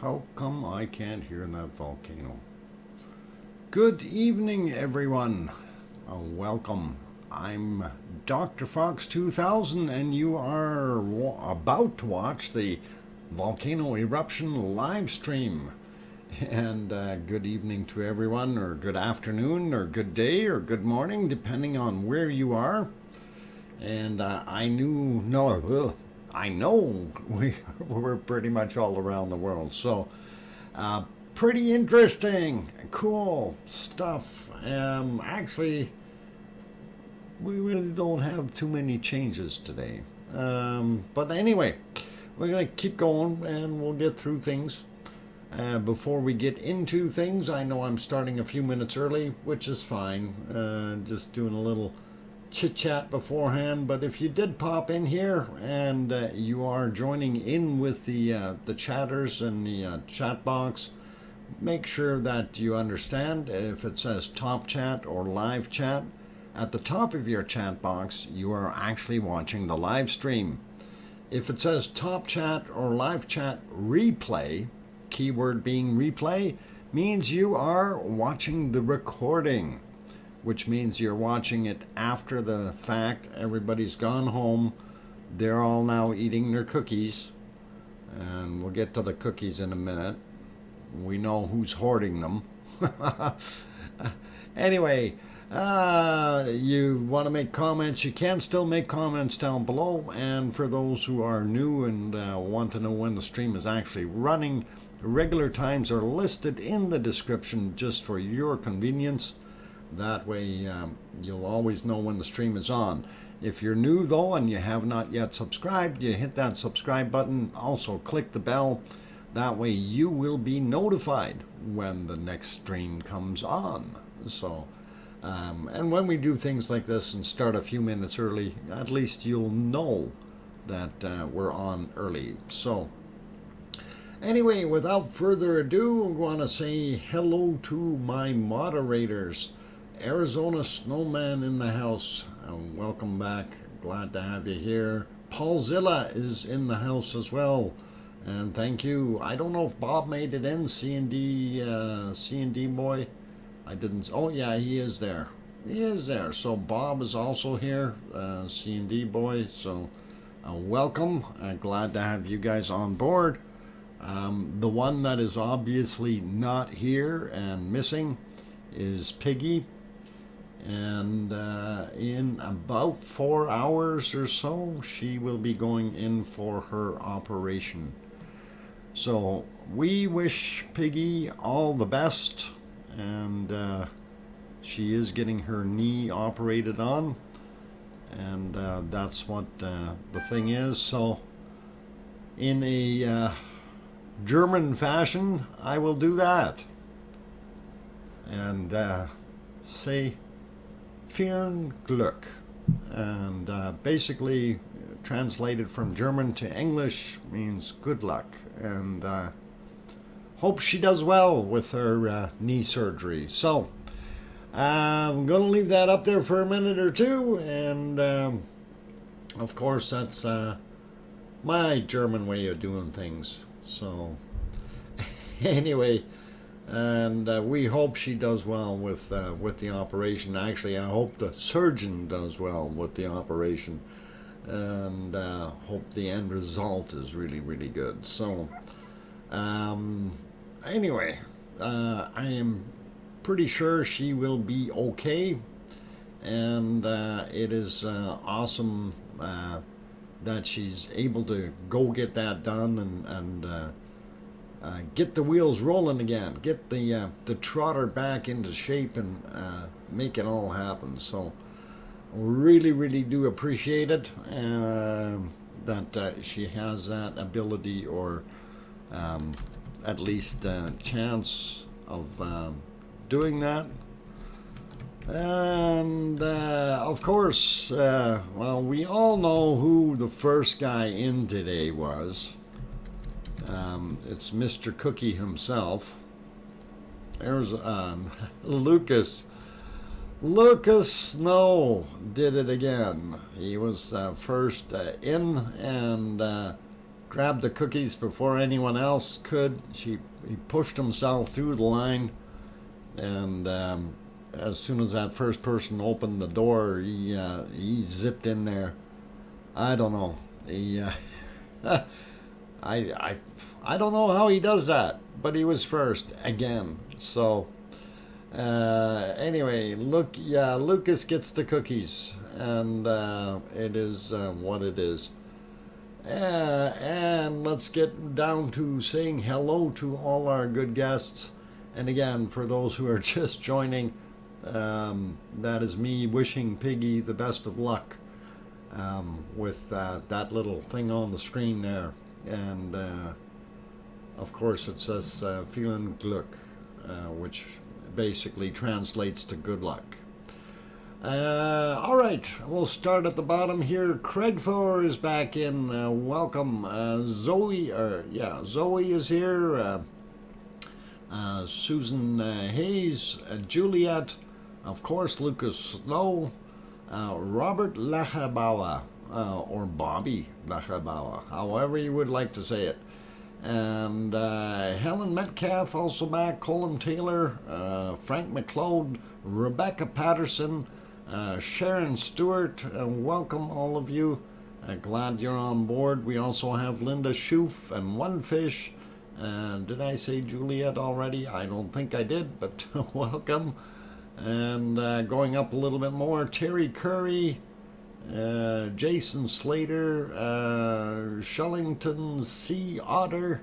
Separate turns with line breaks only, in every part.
How come I can't hear that volcano? Good evening, everyone. Welcome. I'm DrFox2000, and you are about to watch the Volcano Eruption live stream. And good evening to everyone, or good afternoon, or good day, or good morning, depending on where you are. And I know we're pretty much all around the world. So pretty interesting, cool stuff. Actually, we really don't have too many changes today. But anyway, we're going to keep going and we'll get through things. Before we get into things, I know I'm starting a few minutes early, which is fine. Just doing a little chit-chat beforehand. But if you did pop in here and you are joining in with the chatters in the chat box, make sure that you understand if it says top chat or live chat, at the top of your chat box, you are actually watching the live stream. If it says top chat or live chat replay, keyword being replay, means you are watching the recording, which means you're watching it after the fact. Everybody's gone home. They're all now eating their cookies, and we'll get to the cookies in a minute. We know who's hoarding them. Anyway, you want to make comments, you can still make comments down below. And for those who are new and want to know when the stream is actually running, regular times are listed in the description just for your convenience. That way you'll always know when the stream is on. If you're new though and you have not yet subscribed, you hit that subscribe button. Also click the bell. That way you will be notified when the next stream comes on. So, and when we do things like this and start a few minutes early, at least you'll know that we're on early. So anyway, without further ado, I want to say hello to my moderators. Arizona Snowman in the house, welcome back, glad to have you here. Paulzilla is in the house as well, and thank you. I don't know if Bob made it in, C&D boy. I didn't, oh yeah, he is there. He is there, so Bob is also here, C&D boy, so welcome, glad to have you guys on board. The one that is obviously not here and missing is Piggy. And in about 4 hours or so, she will be going in for her operation. So we wish Piggy all the best, and she is getting her knee operated on, and that's what the thing is. So in a German fashion, I will do that and say vielen Glück, and basically translated from German to English means good luck, and hope she does well with her knee surgery. So I'm gonna leave that up there for a minute or two, and of course that's my German way of doing things. So anyway, and we hope she does well with the operation. Actually, I hope the surgeon does well with the operation, and hope the end result is really, really good. So anyway, I am pretty sure she will be okay, and it is awesome that she's able to go get that done and get the wheels rolling again, get the trotter back into shape, and make it all happen. So really, really do appreciate it that she has that ability, or at least a chance of doing that. And of course, well, we all know who the first guy in today was. It's Mr. Cookie himself. There's Lucas Snow did it again. He was first in, and grabbed the cookies before anyone else could. He pushed himself through the line, and as soon as that first person opened the door, he zipped in there. I don't know. I don't know how he does that, but he was first again. So anyway, Lucas gets the cookies, and it is what it is. And let's get down to saying hello to all our good guests. And again, for those who are just joining, that is me wishing Piggy the best of luck with that little thing on the screen there. And of course it says vielen Glück, which basically translates to good luck. All right, we'll start at the bottom here. Craig Thor is back in. Welcome. Zoe is here. Susan Hayes, Juliet, of course, Lucas Snow, Robert Lachabawa, or Bobby Lachabawa, however you would like to say it. And Helen Metcalf also back, Colin Taylor, Frank McLeod, Rebecca Patterson, Sharon Stewart, welcome all of you. Glad you're on board. We also have Linda Schoof and One Fish. Did I say Juliet already? I don't think I did, but welcome. And going up a little bit more, Terry Curry, Jason Slater, Shellington C. Otter,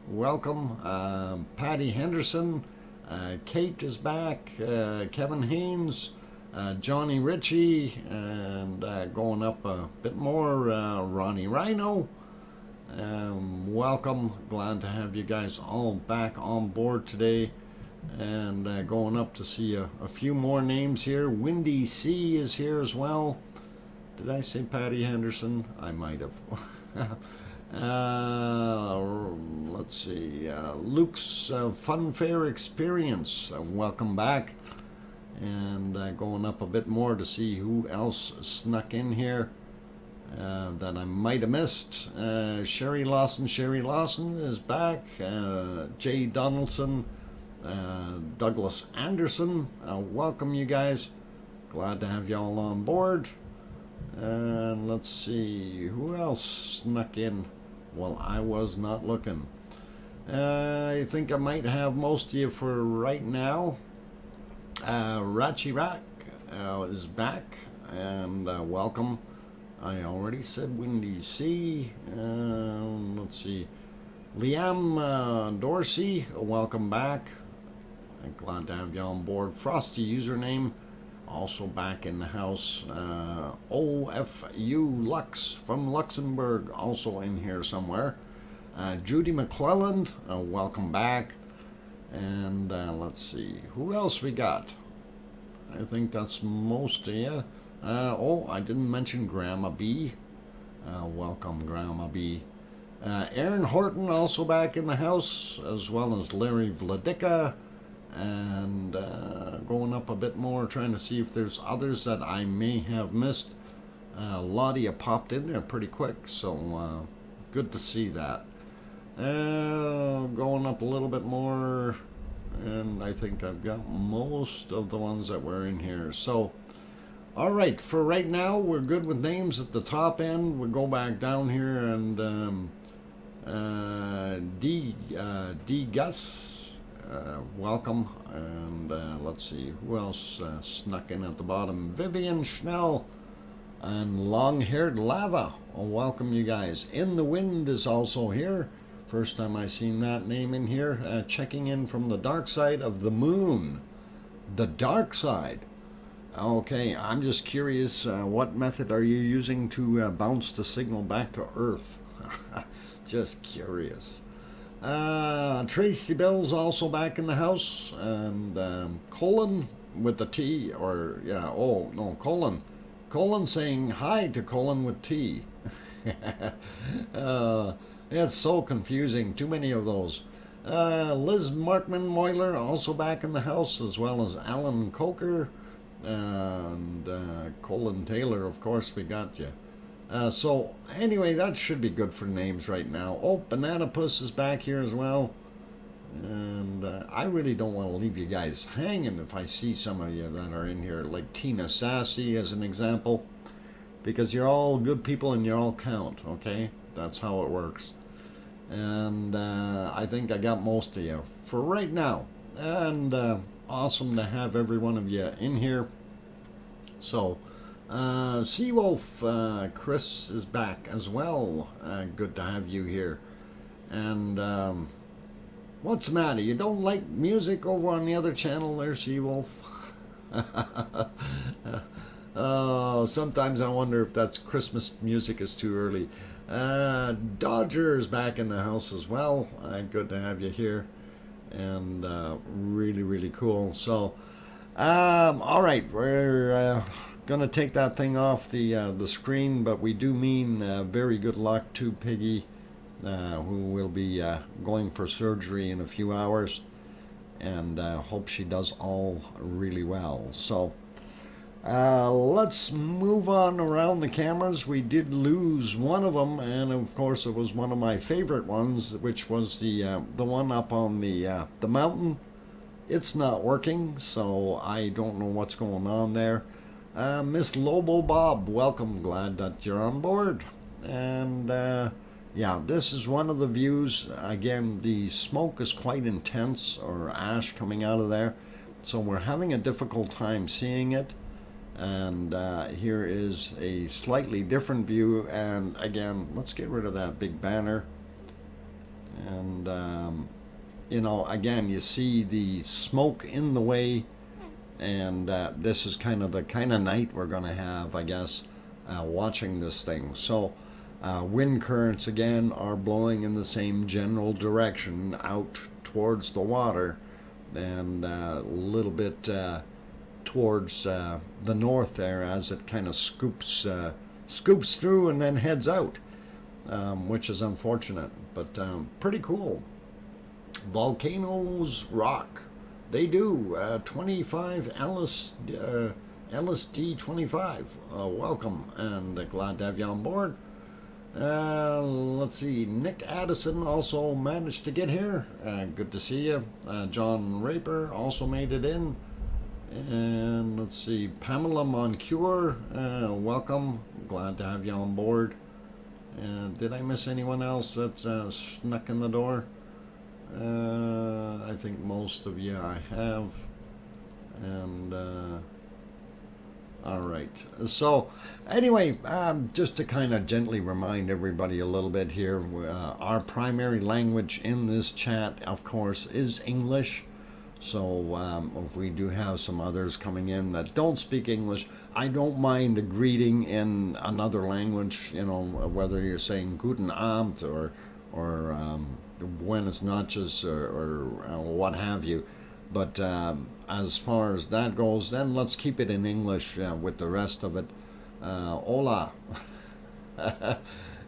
welcome. Patty Henderson, Kate is back, Kevin Haynes, Johnny Ritchie, and going up a bit more, Ronnie Rhino. Welcome, glad to have you guys all back on board today. And going up to see a few more names here. Windy C is here as well. Did I say Patty Henderson? I might have. Let's see. Luke's Fun Fair Experience. Welcome back. And going up a bit more to see who else snuck in here that I might have missed. Sherry Lawson is back. Jay Donaldson. Douglas Anderson. Welcome, you guys. Glad to have y'all on board. And let's see, who else snuck in? Well, I was not looking. I think I might have most of you for right now. Rachi Rack is back, and welcome. I already said Windy C. Let's see. Liam Dorsey, welcome back. I'm glad to have you on board. Frosty username, also back in the house. OFU Lux from Luxembourg, also in here somewhere. Judy McClelland, welcome back. And let's see, who else we got? I think that's most of you. I didn't mention Grandma B. Welcome, Grandma B. Aaron Horton also back in the house, as well as Larry Vladica. And going up a bit more, trying to see if there's others that I may have missed. Lottie popped in there pretty quick, so good to see that. Going up a little bit more, and I think I've got most of the ones that were in here. So, all right, for right now, we're good with names at the top end. We'll go back down here and D. Gus. Welcome, and let's see who else snuck in at the bottom. Vivian Schnell and Long-Haired Lava. Welcome, you guys. In the Wind is also here. First time I've seen that name in here. Checking in from the dark side of the moon. The dark side. Okay, I'm just curious, what method are you using to bounce the signal back to Earth? Just curious. Tracy Bell's also back in the house, and Colin with the T, or yeah, oh no, Colin saying hi to Colin with T. It's so confusing, too many of those. Liz Markman Moyler also back in the house, as well as Alan Coker, and Colin Taylor, of course we got you. So anyway, that should be good for names right now. Oh, Banana Puss is back here as well. And I really don't want to leave you guys hanging if I see some of you that are in here, like Tina Sassy as an example, because you're all good people and you all count, okay? That's how it works. And I think I got most of you for right now. And awesome to have every one of you in here. So, Seawolf, Chris is back as well. Good to have you here. And what's the matter? You don't like music over on the other channel there, Seawolf? Oh, sometimes I wonder if that's Christmas music is too early. Dodger is back in the house as well. Good to have you here. And really, really cool. So, all right, we're going to take that thing off the screen, but we do mean very good luck to Piggy, who will be going for surgery in a few hours, and hope she does all really well. So let's move on around the cameras. We did lose one of them, and of course it was one of my favorite ones, which was the one up on the mountain. It's not working, so I don't know what's going on there. Miss Lobo Bob, welcome. Glad that you're on board. And yeah, this is one of the views. Again, the smoke is quite intense, or ash coming out of there, so we're having a difficult time seeing it. And here is a slightly different view. And again, let's get rid of that big banner. And you know, again, you see the smoke in the way. And this is kind of the night we're going to have, I guess, watching this thing. So wind currents again are blowing in the same general direction out towards the water, and a little bit towards the north there as it kind of scoops through and then heads out, which is unfortunate, but pretty cool. Volcanoes rock. They do. 25 LSD 25. Welcome, and glad to have you on board. Let's see. Nick Addison also managed to get here. Good to see you. John Raper also made it in. And let's see. Pamela Moncure, welcome. Glad to have you on board. Did I miss anyone else that snuck in the door? I think most of you I have. And all right, so anyway, just to kind of gently remind everybody a little bit here, our primary language in this chat, of course, is English. So if we do have some others coming in that don't speak English, I don't mind a greeting in another language, you know, whether you're saying Guten Abend or Buenas noches or what have you. But as far as that goes, then let's keep it in English with the rest of it. Hola.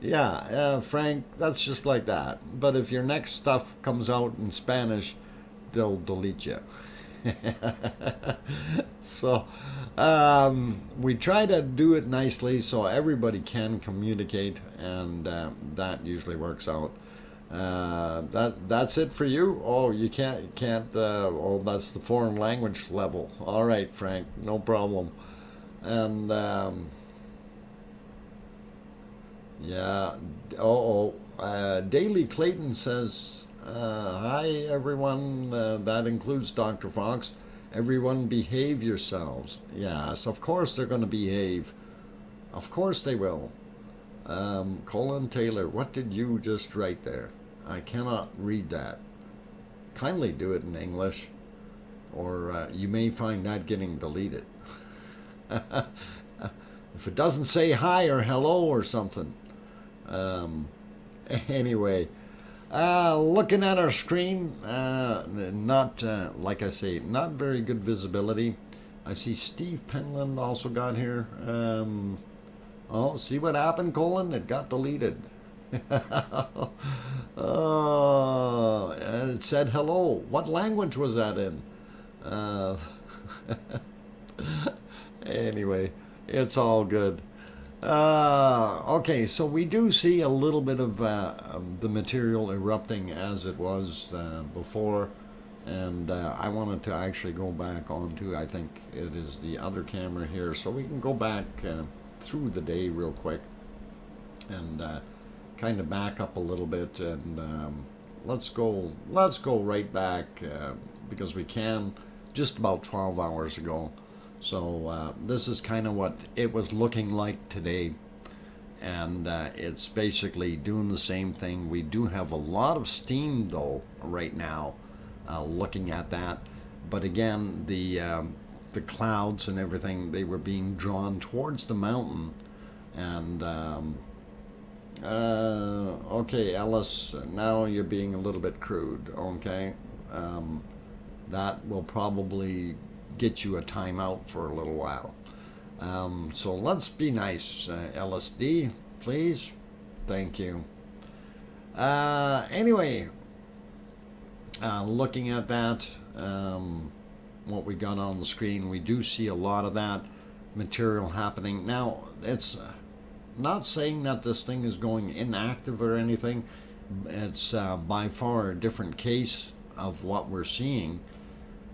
Yeah, Frank, that's just like that. But if your next stuff comes out in Spanish, they'll delete you. So we try to do it nicely so everybody can communicate, and that usually works out. That's it for you. Oh, you can't oh, that's the foreign language level. All right, Frank, no problem. And yeah, Daily Clayton says hi everyone, that includes Dr. Fox. Everyone behave yourselves. Yes, of course they're going to behave. Of course they will. Colin Taylor, what did you just write there? I cannot read that. Kindly do it in English, or you may find that getting deleted. If it doesn't say hi or hello or something. Anyway, looking at our screen, not, like I say, not very good visibility. I see Steve Penland also got here. Oh, see what happened, Colin? It got deleted. Oh, it said hello. What language was that in? Anyway, it's all good. Okay, so we do see a little bit of the material erupting as it was before, and I wanted to actually go back onto, I think it is the other camera here, so we can go back through the day real quick and kind of back up a little bit, and let's go right back because we can, just about 12 hours ago. So this is kind of what it was looking like today, and it's basically doing the same thing. We do have a lot of steam though right now, looking at that, but again the clouds and everything, they were being drawn towards the mountain, and okay, Ellis, now you're being a little bit crude. Okay, that will probably get you a timeout for a little while. So let's be nice, LSD, please. Thank you. Anyway, looking at that, what we got on the screen, we do see a lot of that material happening. Now, it's not saying that this thing is going inactive or anything. It's by far a different case of what we're seeing.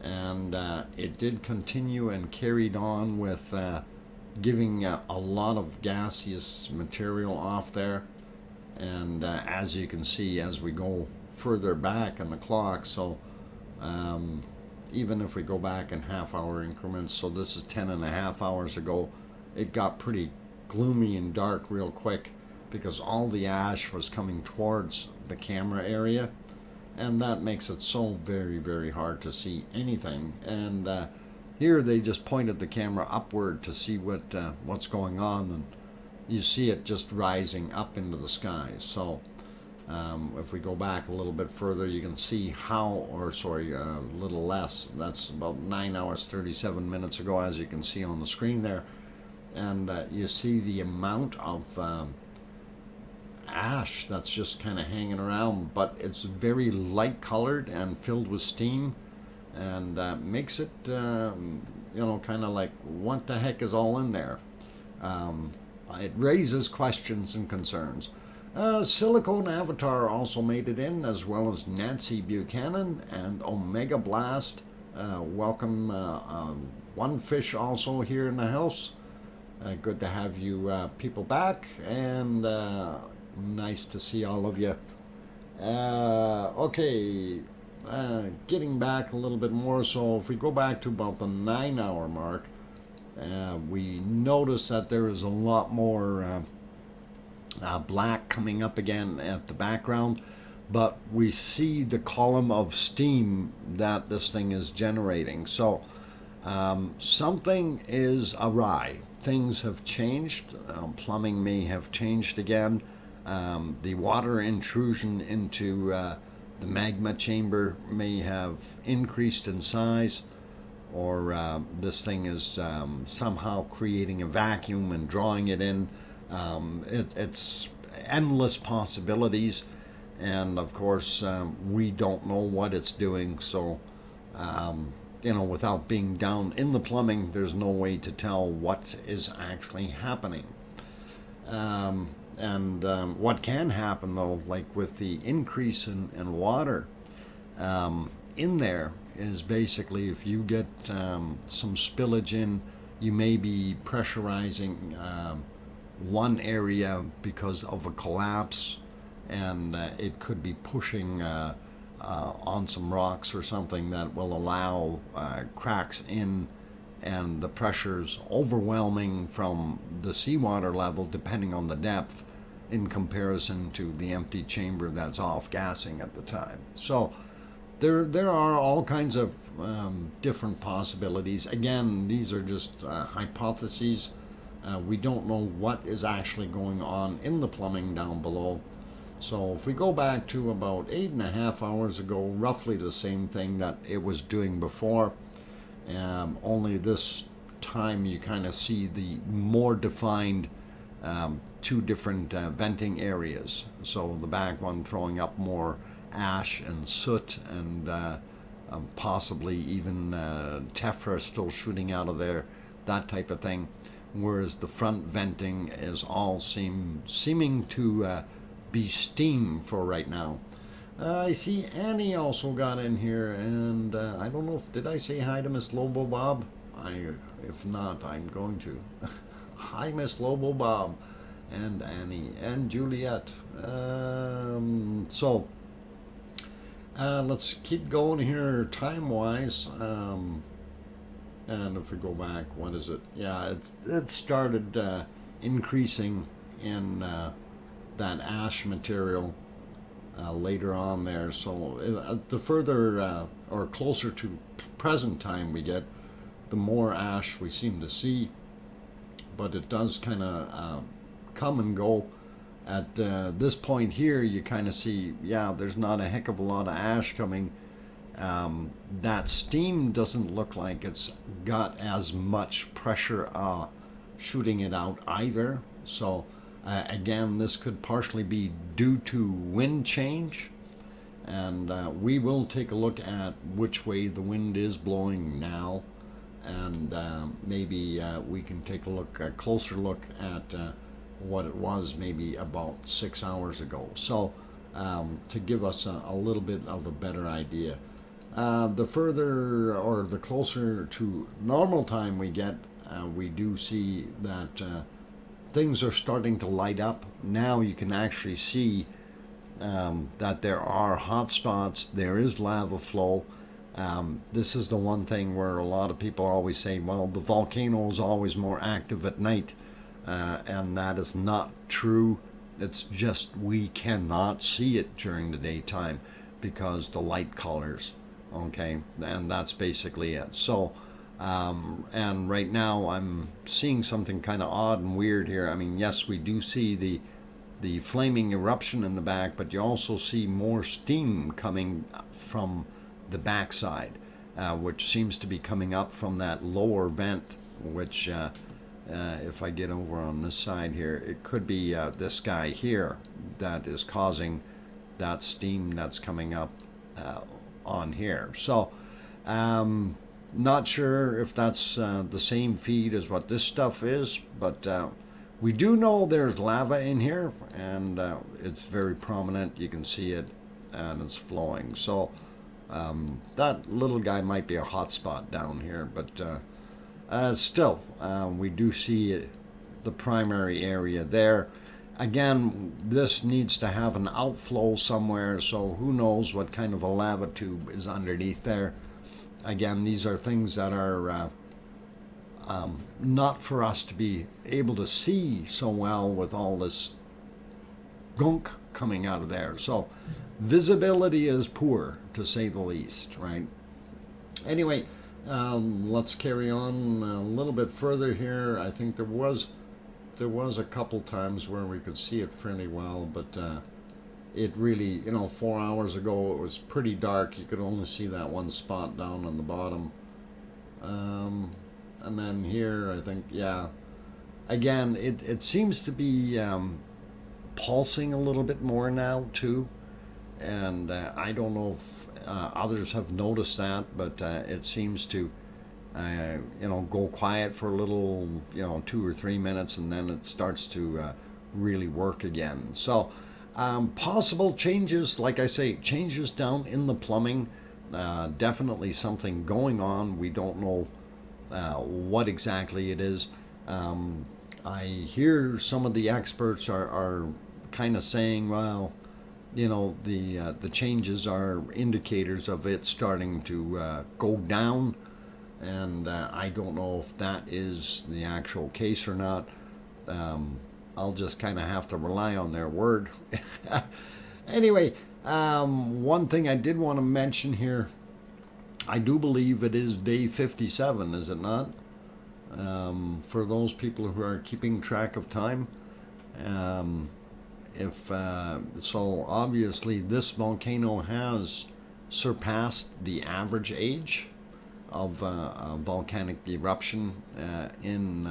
And it did continue and carried on with giving a lot of gaseous material off there. And as you can see, as we go further back on the clock, so even if we go back in half-hour increments, so this is 10.5 hours ago, it got pretty gloomy and dark real quick because all the ash was coming towards the camera area. And that makes it so very, very hard to see anything. And here they just pointed the camera upward to see what's going on, and you see it just rising up into the skies. So if we go back a little bit further, you can see how, or sorry, a little less. That's about 9 hours 37 minutes ago, as you can see on the screen there. And you see the amount of ash that's just kind of hanging around, but it's very light colored and filled with steam, and makes it you know, kind of like, what the heck is all in there? It raises questions and concerns. Silicone Avatar also made it in, as well as Nancy Buchanan and Omega Blast. Welcome, One Fish also here in the house. Good to have you people back, and nice to see all of you. Okay, getting back a little bit more, so if we go back to about the 9-hour mark, we notice that there is a lot more black coming up again at the background, but we see the column of steam that this thing is generating. So something is awry. Things have changed. Plumbing may have changed again. The water intrusion into the magma chamber may have increased in size, or this thing is somehow creating a vacuum and drawing it in. It's endless possibilities, and of course we don't know what it's doing, so you know, without being down in the plumbing, there's no way to tell what is actually happening. And what can happen though, like with the increase in water in there, is basically if you get some spillage in, you may be pressurizing one area because of a collapse, and it could be pushing on some rocks or something that will allow cracks in, and the pressure's overwhelming from the seawater level depending on the depth in comparison to the empty chamber that's off gassing at the time. So there are all kinds of different possibilities. Again, these are just hypotheses. We don't know what is actually going on in the plumbing down below. So if we go back to about 8.5 hours ago, roughly the same thing that it was doing before, only this time you kind of see the more defined two different venting areas. So the back one throwing up more ash and soot, and possibly even tephra still shooting out of there, that type of thing. whereas the front venting is all seeming to be steam for right now. I see Annie also got in here, and I don't know if, did I say hi to Miss Lobo Bob? If not, I'm going to. Hi, Miss Lobo Bob, and Annie, and Juliet. Let's keep going here time-wise. And if we go back, what is it? Yeah, it started increasing in that ash material later on there. So the further or closer to present time we get, the more ash we seem to see. But it does kind of come and go. At this point here, you kind of see, yeah, there's not a heck of a lot of ash coming. That steam doesn't look like it's got as much pressure shooting it out either. So again, this could partially be due to wind change. And we will take a look at which way the wind is blowing now. And maybe we can take a closer look at what it was maybe about 6 hours ago. So to give us a little bit of a better idea. The further or the closer to normal time we get, we do see that things are starting to light up. Now you can actually see that there are hot spots, there is lava flow. This is the one thing where a lot of people always say, well, the volcano is always more active at night. And that is not true. It's just we cannot see it during the daytime because the light colors, okay, and that's basically it. So and right now I'm seeing something kind of odd and weird here. I mean, yes, we do see the flaming eruption in the back, but you also see more steam coming from the backside, which seems to be coming up from that lower vent, which if I get over on this side here, it could be this guy here that is causing that steam that's coming up on here. So not sure if that's the same feed as what this stuff is, but we do know there's lava in here, and it's very prominent. You can see it, and it's flowing. So that little guy might be a hot spot down here, but still, we do see the primary area there. Again, this needs to have an outflow somewhere, so who knows what kind of a lava tube is underneath there. Again, these are things that are not for us to be able to see so well with all this gunk coming out of there. So visibility is poor, to say the least, right? Anyway, let's carry on a little bit further here. I think there was a couple times where we could see it fairly well, but it really, 4 hours ago it was pretty dark. You could only see that one spot down on the bottom. And then here, I think, yeah, again, it seems to be pulsing a little bit more now too, and I don't know if others have noticed that, but it seems to go quiet for a little, 2 or 3 minutes, and then it starts to really work again. So possible changes, like I say, changes down in the plumbing. Definitely something going on. We don't know what exactly it is. I hear some of the experts are kind of saying, well, the changes are indicators of it starting to go down, and I don't know if that is the actual case or not. I'll just kind of have to rely on their word. Anyway, one thing I did want to mention here, I do believe it is day 57, is it not? For those people who are keeping track of time. So obviously this volcano has surpassed the average age of volcanic eruption in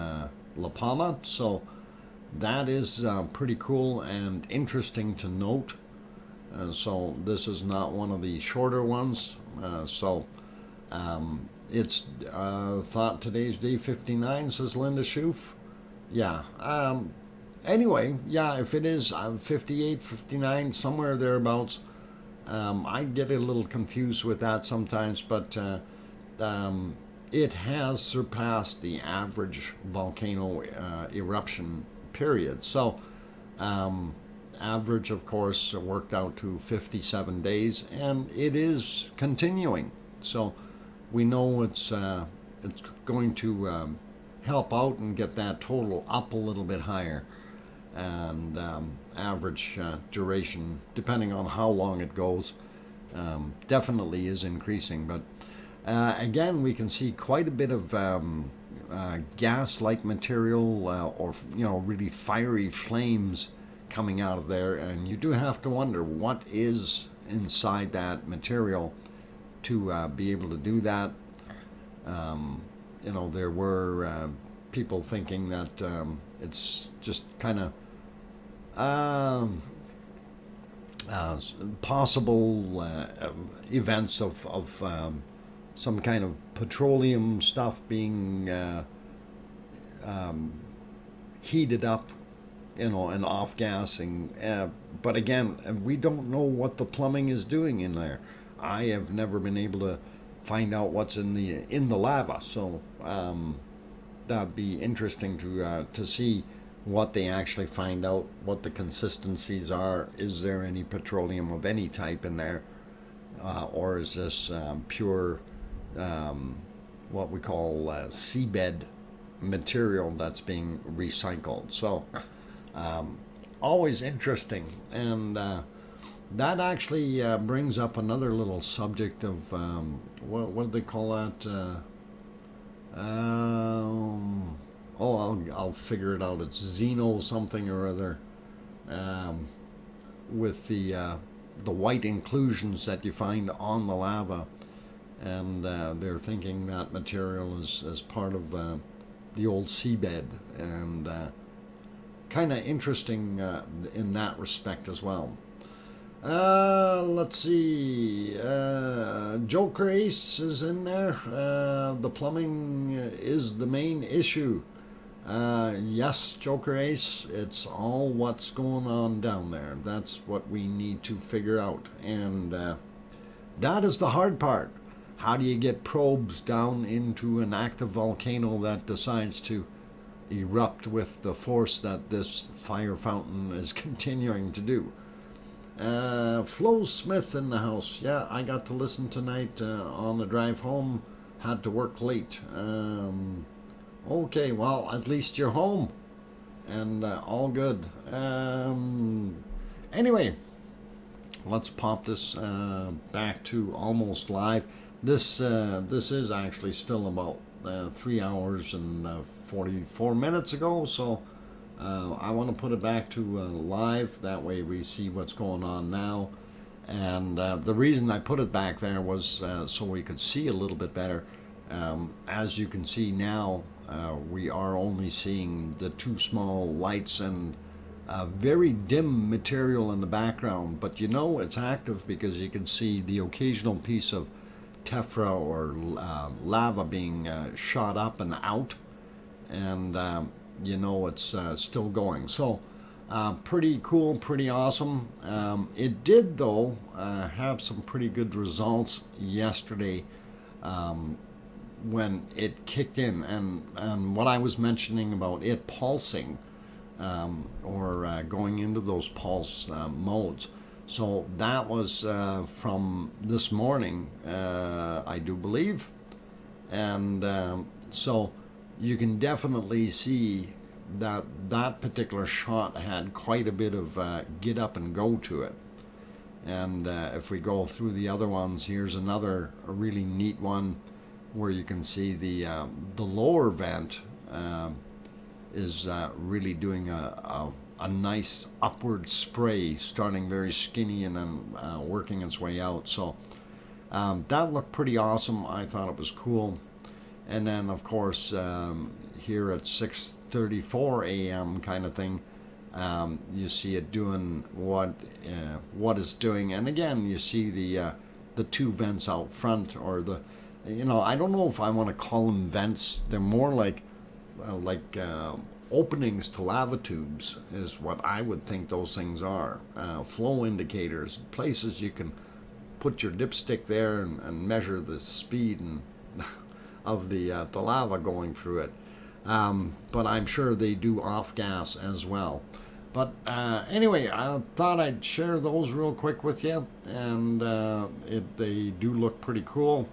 La Palma. So that is pretty cool and interesting to note. So this is not one of the shorter ones. It's thought today's day 59, says Linda Schoof. yeah. Anyway, yeah, if it is 58, 59, somewhere thereabouts, I get a little confused with that sometimes, but it has surpassed the average volcano eruption period. So, average, of course, worked out to 57 days, and it is continuing. So, we know it's going to help out and get that total up a little bit higher. And average duration, depending on how long it goes, definitely is increasing. But again, we can see quite a bit of gas-like material, or really fiery flames coming out of there, and you do have to wonder what is inside that material to be able to do that. There were people thinking that it's just kind of possible events of some kind of petroleum stuff being heated up, and off-gassing. But again, we don't know what the plumbing is doing in there. I have never been able to find out what's in the lava, so that'd be interesting to see what they actually find out, what the consistencies are. Is there any petroleum of any type in there, or is this pure what we call seabed material that's being recycled? So always interesting. And that actually brings up another little subject of what do they call that? I'll figure it out. It's xeno something or other, with the white inclusions that you find on the lava, and they're thinking that material is part of the old seabed, and kind of interesting in that respect as well. Let's see. Joker Ace is in there. The plumbing is the main issue. Yes, Joker Ace, it's all what's going on down there. That's what we need to figure out. And that is the hard part. How do you get probes down into an active volcano that decides to erupt with the force that this fire fountain is continuing to do? Flo Smith in the house. Yeah, I got to listen tonight on the drive home. Had to work late. Okay, well, at least you're home, and all good. Anyway, let's pop this back to almost live. This is actually still about 3 hours and 44 minutes ago, so I want to put it back to live. That way we see what's going on now. And the reason I put it back there was so we could see a little bit better. As you can see now, we are only seeing the two small lights and very dim material in the background, but it's active because you can see the occasional piece of tephra or lava being shot up and out, and it's still going. So pretty cool, pretty awesome. It did, though, have some pretty good results yesterday when it kicked in, and what I was mentioning about it pulsing, or going into those pulse modes. So that was from this morning, I do believe, and so you can definitely see that that particular shot had quite a bit of get up and go to it. And if we go through the other ones, here's another really neat one where you can see the lower vent is really doing a nice upward spray, starting very skinny and then working its way out. So that looked pretty awesome. I thought it was cool. And then, of course, here at 6:34 a.m. kind of thing, you see it doing what it's doing. And again, you see the two vents out front, or I don't know if I want to call them vents. They're more like openings to lava tubes is what I would think those things are. Flow indicators, places you can put your dipstick there and measure the speed and of the lava going through it. But I'm sure they do off gas as well. But anyway, I thought I'd share those real quick with you, and they do look pretty cool.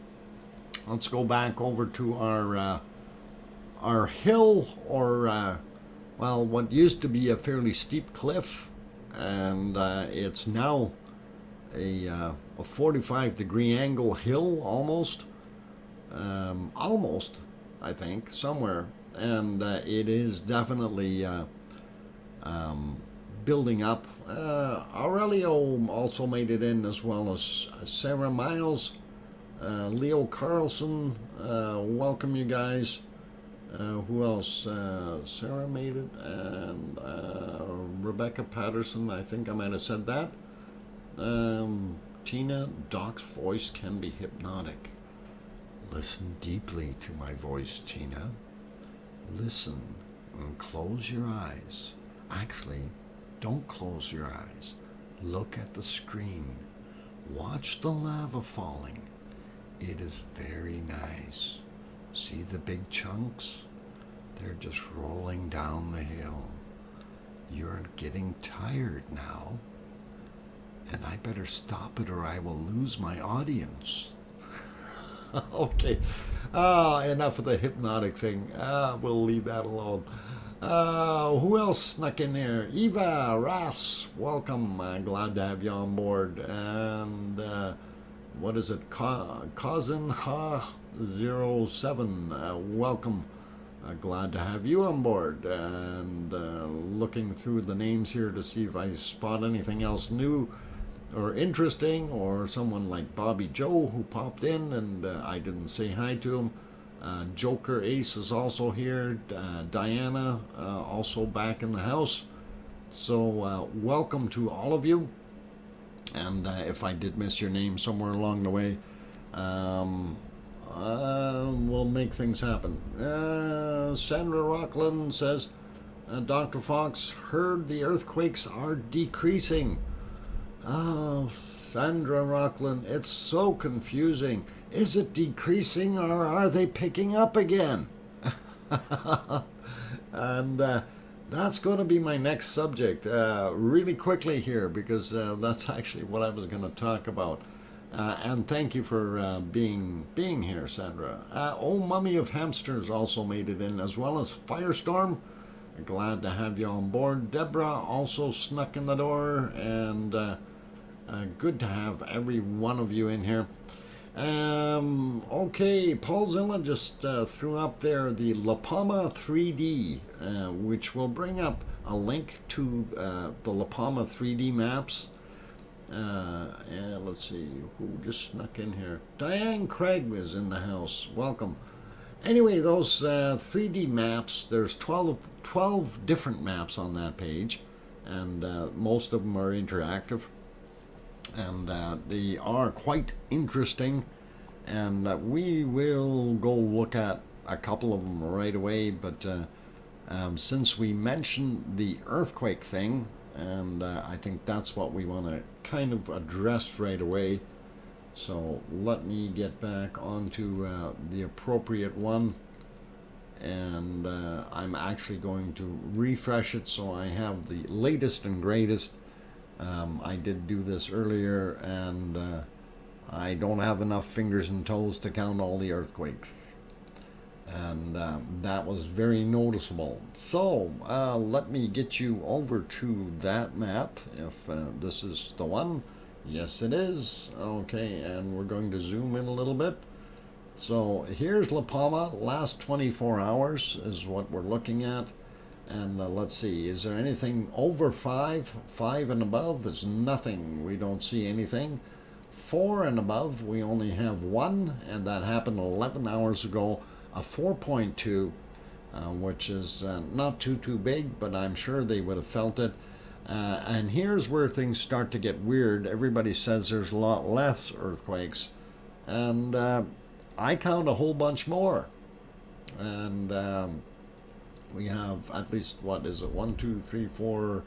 Let's go back over to our hill, or well, what used to be a fairly steep cliff, and it's now a 45-degree angle hill, almost, I think, somewhere, and it is definitely building up. Aurelio also made it in, as well as Sarah Miles, Leo Carlson, welcome you guys. Who else? Sarah made it, and Rebecca Patterson, I think I might have said that. Tina, Doc's voice can be hypnotic. Listen deeply to my voice, Tina. Listen and close your eyes. Actually, don't close your eyes. Look at the screen. Watch the lava falling. It is very nice. See the big chunks? They're just rolling down the hill. You're getting tired now, and I better stop it or I will lose my audience. Okay, enough of the hypnotic thing. We'll leave that alone. Who else snuck in there? Eva Ross, welcome. Glad to have you on board. And what is it? Cousin Ha 07, welcome. Glad to have you on board. And looking through the names here to see if I spot anything else new or interesting, or someone like Bobby Joe who popped in and I didn't say hi to him. Joker Ace is also here. Diana also back in the house. So welcome to all of you. And if I did miss your name somewhere along the way, we'll make things happen. Sandra Rockland says, Dr. Fox, heard the earthquakes are decreasing. Oh, Sandra Rockland, it's so confusing. Is it decreasing or are they picking up again? And that's going to be my next subject really quickly here, because that's actually what I was going to talk about. And thank you for being here, Sandra. Oh, Mummy of Hamsters also made it in, as well as Firestorm. Glad to have you on board. Deborah also snuck in the door, and good to have every one of you in here. Okay, Paulzilla just threw up there the La Palma 3D, which will bring up a link to the La Palma 3D maps. And let's see, who just snuck in here? Diane Craig is in the house. Welcome. Anyway, those 3D maps, there's 12 different maps on that page, and most of them are interactive. And they are quite interesting, and we will go look at a couple of them right away. But since we mentioned the earthquake thing, and I think that's what we want to kind of address right away, so let me get back onto the appropriate one, and I'm actually going to refresh it so I have the latest and greatest. I did do this earlier, and I don't have enough fingers and toes to count all the earthquakes, and that was very noticeable. So let me get you over to that map, if this is the one. Yes, it is. Okay, and we're going to zoom in a little bit. So here's La Palma. Last 24 hours is what we're looking at. And let's see, is there anything over 5? 5 and above is nothing. We don't see anything. 4 and above, we only have 1, and that happened 11 hours ago. A 4.2, which is not too big, but I'm sure they would have felt it. And here's where things start to get weird. Everybody says there's a lot less earthquakes, and I count a whole bunch more. And we have at least, what is it, 1, 2, 3, 4,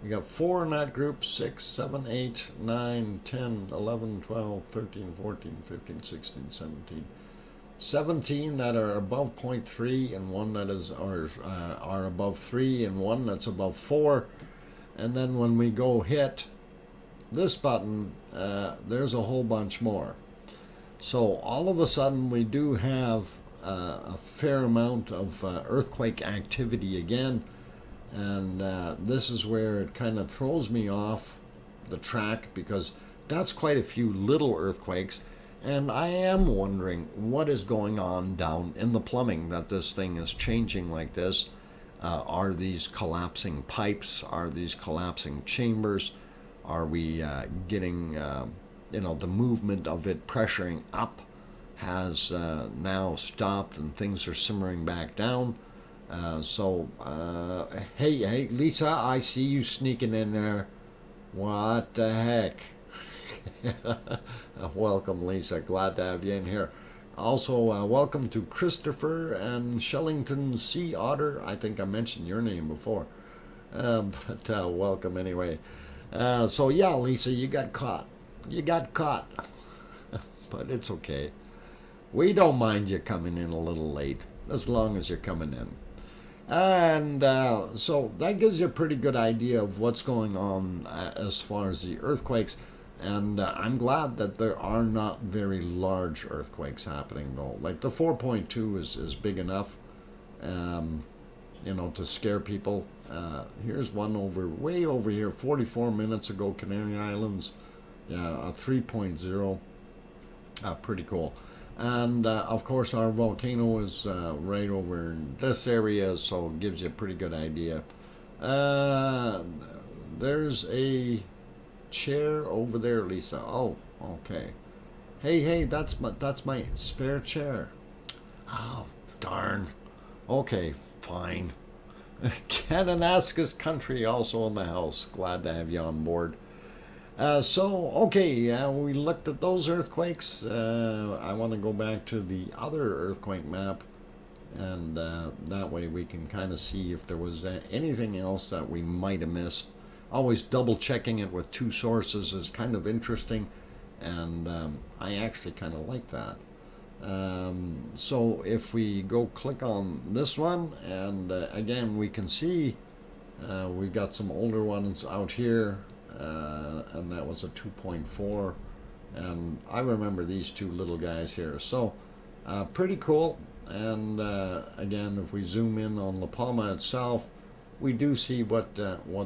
we got 4 in that group, 6, 7, 8, 9, 10, 11, 12, 13, 14, 15, 16, 17. 17 that are above 0.3 and one that is are above 3 and one that's above 4. And then when we go hit this button, there's a whole bunch more. So all of a sudden we do have a fair amount of earthquake activity again, and this is where it kind of throws me off the track, because that's quite a few little earthquakes, and I am wondering what is going on down in the plumbing that this thing is changing like this. Are these collapsing pipes? Are these collapsing chambers? Are we getting the movement of it pressuring up has now stopped and things are simmering back down? Hey Lisa, I see you sneaking in there. What the heck? Welcome, Lisa, glad to have you in here. Also, welcome to Christopher and Shellington Sea Otter. I think I mentioned your name before, but welcome anyway. So yeah, Lisa, you got caught. But it's okay. We don't mind you coming in a little late, as long as you're coming in. And so that gives you a pretty good idea of what's going on as far as the earthquakes. And I'm glad that there are not very large earthquakes happening, though. Like the 4.2 is big enough, to scare people. Here's one way over here, 44 minutes ago, Canary Islands. Yeah, a 3.0. Pretty cool. And of course our volcano is right over in this area, so it gives you a pretty good idea. There's a chair over there, Lisa. Oh, okay. Hey, that's my spare chair. Oh, darn. Okay, fine. Kananaskis country also in the house. Glad to have you on board. We looked at those earthquakes. I want to go back to the other earthquake map, and that way we can kind of see if there was anything else that we might have missed. Always double checking it with two sources is kind of interesting, and I actually kind of like that. So if we go click on this one, and again we can see we've got some older ones out here. And that was a 2.4, and I remember these two little guys here, so pretty cool. And again, if we zoom in on La Palma itself, we do see what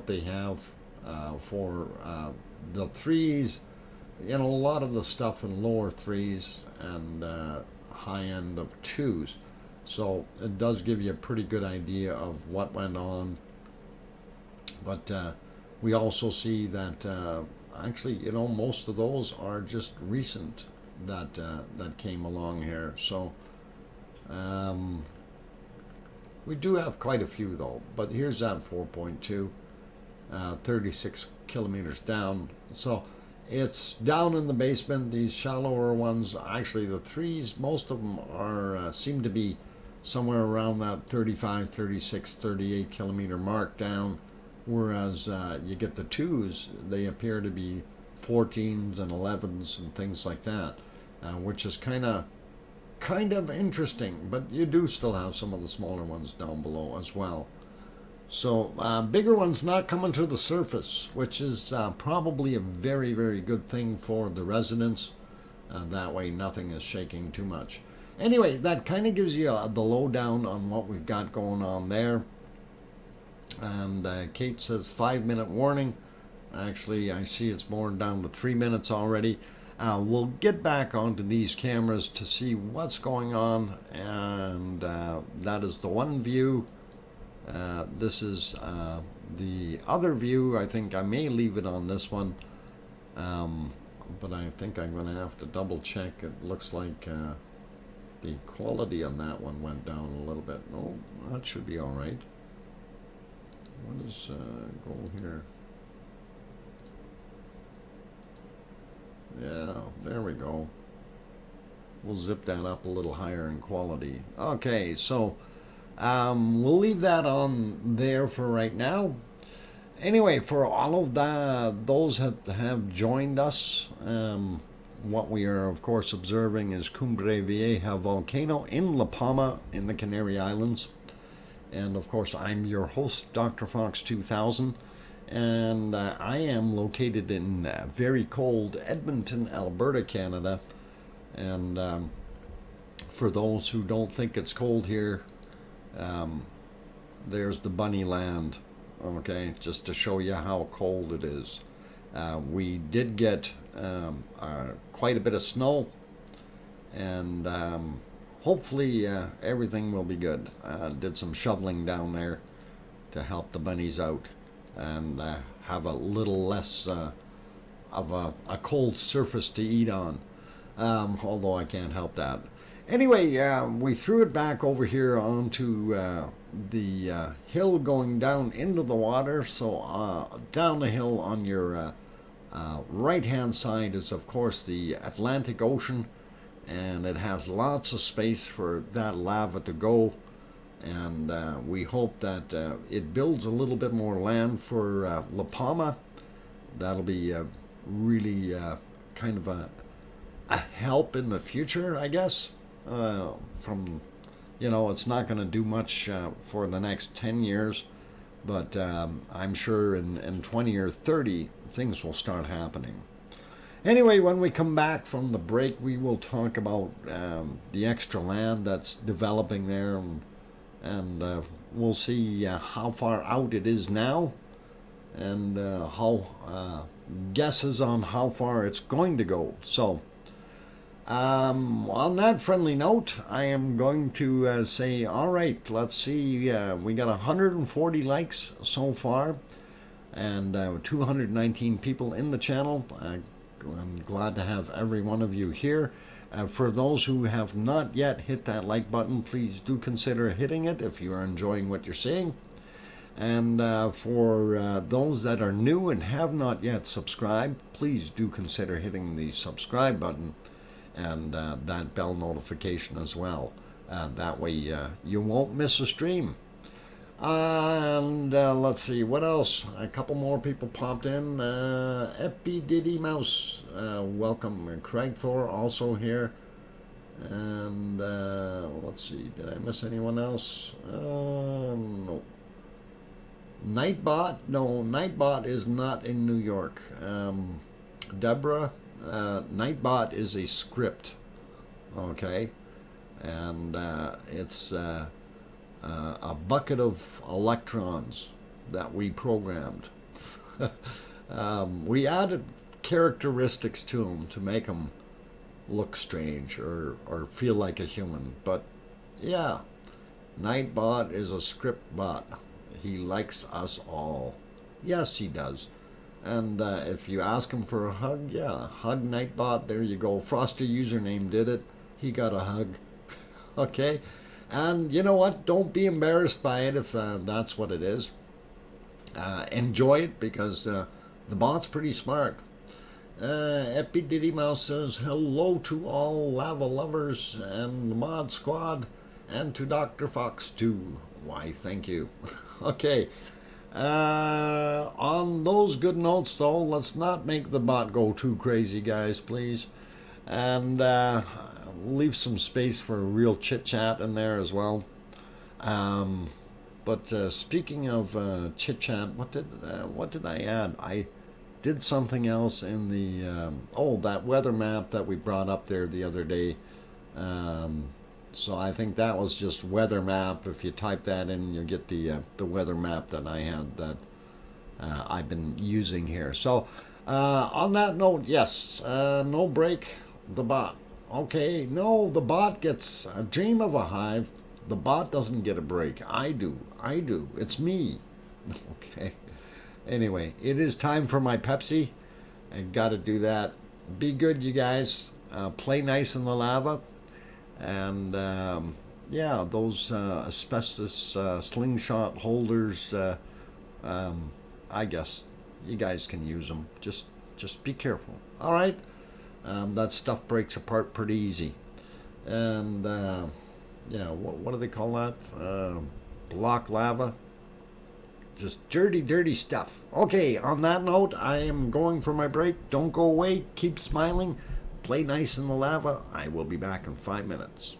they have for the threes. A lot of the stuff in lower threes and high end of twos, so it does give you a pretty good idea of what went on. But we also see that actually, most of those are just recent that came along here. So we do have quite a few though. But here's that 4.2, 36 kilometers down. So it's down in the basement. These shallower ones, actually the threes, most of them are seem to be somewhere around that 35, 36, 38 kilometer mark down. Whereas you get the twos, they appear to be 14s and 11s and things like that, which is kind of interesting. But you do still have some of the smaller ones down below as well. So bigger ones not coming to the surface, which is probably a very, very good thing for the residents. That way nothing is shaking too much. Anyway, that kind of gives you the lowdown on what we've got going on there. And Kate says 5-minute warning. Actually, I see it's more down to 3 minutes already. We'll get back onto these cameras to see what's going on, and that is the one view. This is the other view. I think I may leave it on this one, but I think I'm going to have to double check. It looks like the quality on that one went down a little bit. No, that should be all right. What is go here? Yeah, there we go. We'll zip that up a little higher in quality. Okay, so We'll leave that on there for right now. Anyway, for all of those that have joined us, what we are, of course, observing is Cumbre Vieja volcano in La Palma in the Canary Islands. And, of course, I'm your host, DrFox2000. And I am located in very cold Edmonton, Alberta, Canada. And for those who don't think it's cold here, there's the bunny land. Okay, just to show you how cold it is. We did get quite a bit of snow, and hopefully everything will be good. Did some shoveling down there to help the bunnies out and have a little less of a cold surface to eat on, although I can't help that. Anyway, we threw it back over here onto the hill going down into the water. So down the hill on your right-hand side is, of course, the Atlantic Ocean, and it has lots of space for that lava to go. And we hope that it builds a little bit more land for La Palma. That'll be really kind of a help in the future, I guess. From, it's not going to do much for the next 10 years, but I'm sure in 20 or 30 things will start happening. Anyway, when we come back from the break, we will talk about the extra land that's developing there, and we'll see how far out it is now, and how guesses on how far it's going to go. So on that friendly note, I am going to say, all right, let's see, we got 140 likes so far, and 219 people in the channel. I'm glad to have every one of you here. For those who have not yet hit that like button, please do consider hitting it if you are enjoying what you're seeing. And for those that are new and have not yet subscribed, please do consider hitting the subscribe button and that bell notification as well. That way you won't miss a stream. And let's see, what else? A couple more people popped in. Epi Diddy Mouse, welcome. Craig Thor also here. And let's see, did I miss anyone else? No. Nightbot? No, Nightbot is not in New York. Deborah? Nightbot is a script, okay, and it's a bucket of electrons that we programmed. We added characteristics to them to make them look strange or feel like a human, but yeah, Nightbot is a script bot. He likes us all. Yes, he does. And if you ask him for a hug, yeah, hug Nightbot, there you go. Frosty username did it. He got a hug. Okay? And you know what? Don't be embarrassed by it if that's what it is. Enjoy it, because the bot's pretty smart. Epi Diddy Mouse says, hello to all lava lovers and the mod squad, and to Dr. Fox too. Why, thank you. Okay. On those good notes, though, let's not make the bot go too crazy, guys, please. And leave some space for real chit-chat in there as well. But speaking of chit-chat, what did I add? I did something else in the... that weather map that we brought up there the other day. So I think that was just weather map. If you type that in, you'll get the weather map that I had that I've been using here. So on that note, yes, no break, the bot. Okay, no, the bot gets a dream of a hive. The bot doesn't get a break. I do. It's me. Okay. Anyway, it is time for my Pepsi. I got to do that. Be good, you guys. Play nice in the lava. And yeah, those asbestos slingshot holders, I guess you guys can use them. Just be careful. All right, that stuff breaks apart pretty easy. And yeah, what do they call that? Block lava. Just dirty, dirty stuff. Okay, on that note, I am going for my break. Don't go away. Keep smiling. Play nice in the lava. I will be back in 5 minutes.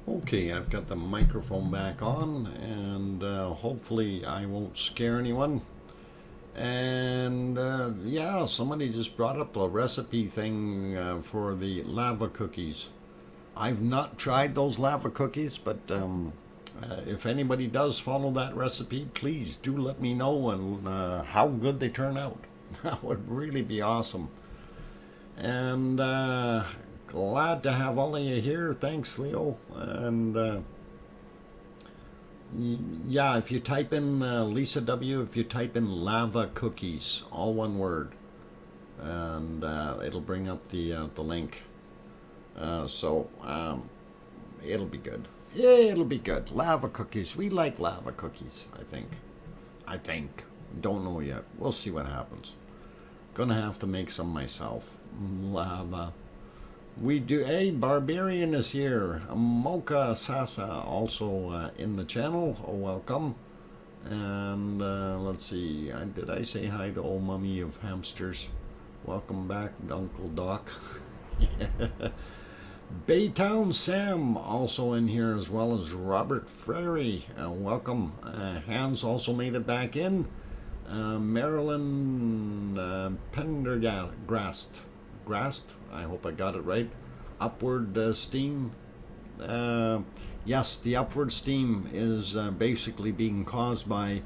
Okay, I've got the microphone back on, and hopefully I won't scare anyone. And yeah, somebody just brought up a recipe thing for the lava cookies. I've not tried those lava cookies, but if anybody does follow that recipe, please do let me know and how good they turn out. That would really be awesome. And glad to have all of you here. Thanks, Leo. And yeah, if you type in Lisa W, if you type in lava cookies, all one word, and it'll bring up the link. So it'll be good. Yeah, it'll be good. Lava cookies. We like lava cookies, I think. Don't know yet. We'll see what happens. Gonna have to make some myself. Lava. We do. Hey, Barbarian is here. Mocha Sasa also in the channel. Oh, welcome. And let's see. Did I say hi to old mummy of hamsters? Welcome back, Uncle Doc. Baytown Sam also in here, as well as Robert Frary. Welcome. Hans also made it back in. Marilyn Pendergast. I hope I got it right. Upward steam. Yes, the upward steam is basically being caused by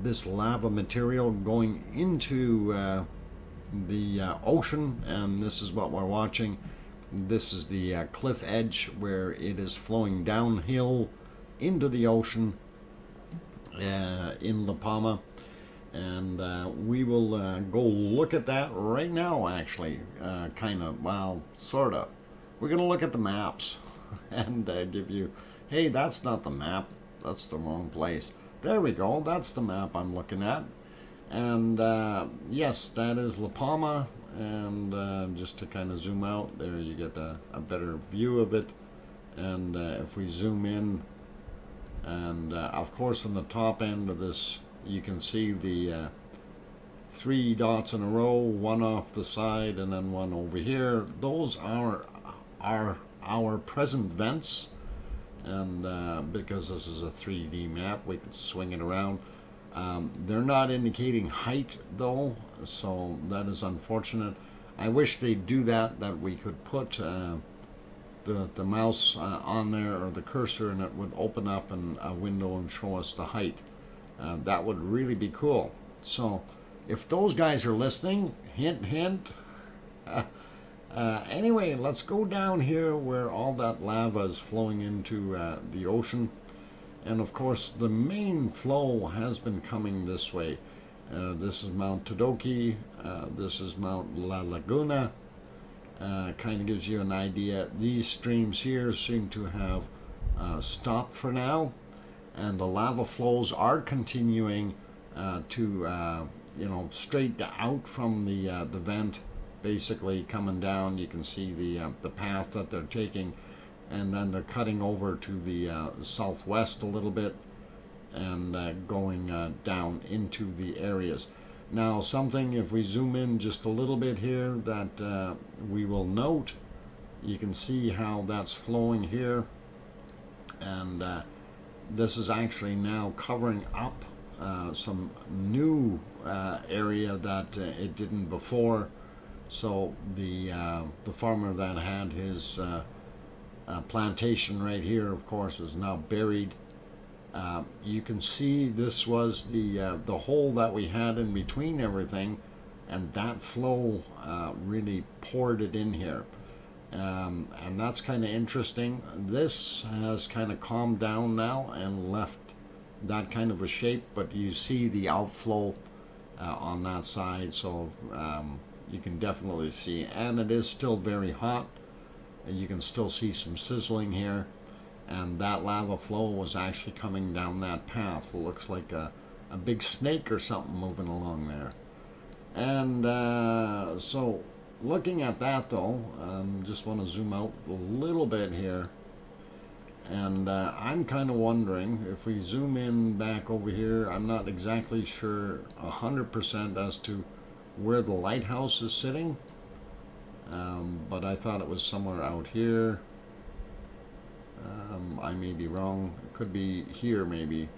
this lava material going into the ocean, and this is what we're watching. This is the cliff edge where it is flowing downhill into the ocean in La Palma. And we will go look at that right now, actually. Kind of, well, sort of. We're going to look at the maps and give you, hey, that's not the map. That's the wrong place. There we go. That's the map I'm looking at. And yes, that is La Palma. And just to kind of zoom out, there you get a better view of it. And if we zoom in, and of course on the top end of this, you can see the 3 dots in a row, one off the side and then one over here. Those are our present vents, and because this is a 3D map, we can swing it around. They're not indicating height though, so that is unfortunate. I wish they'd do that we could put the mouse on there, or the cursor, and it would open up in a window and show us the height. That would really be cool. So if those guys are listening, hint hint. Anyway, let's go down here where all that lava is flowing into the ocean. And of course the main flow has been coming this way. This is Mount Todoki, this is Mount La Laguna. Kind of gives you an idea. These streams here seem to have stopped for now, and the lava flows are continuing to straight out from the vent, basically coming down. You can see the path that they're taking, and then they're cutting over to the southwest a little bit and going down into the areas. Now something, if we zoom in just a little bit here, that we will note, you can see how that's flowing here, and this is actually now covering up some new area that it didn't before. So the farmer that had his plantation right here, of course, is now buried. You can see this was the hole that we had in between everything, and that flow really poured it in here. And that's kind of interesting. This has kind of calmed down now and left that kind of a shape, but you see the outflow on that side, so you can definitely see, and it is still very hot, and you can still see some sizzling here, and that lava flow was actually coming down that path. It looks like a big snake or something moving along there. And so looking at that though, just want to zoom out a little bit here, and I'm kind of wondering, if we zoom in back over here, I'm not exactly sure 100% as to where the lighthouse is sitting, but I thought it was somewhere out here. I may be wrong. It could be here, maybe.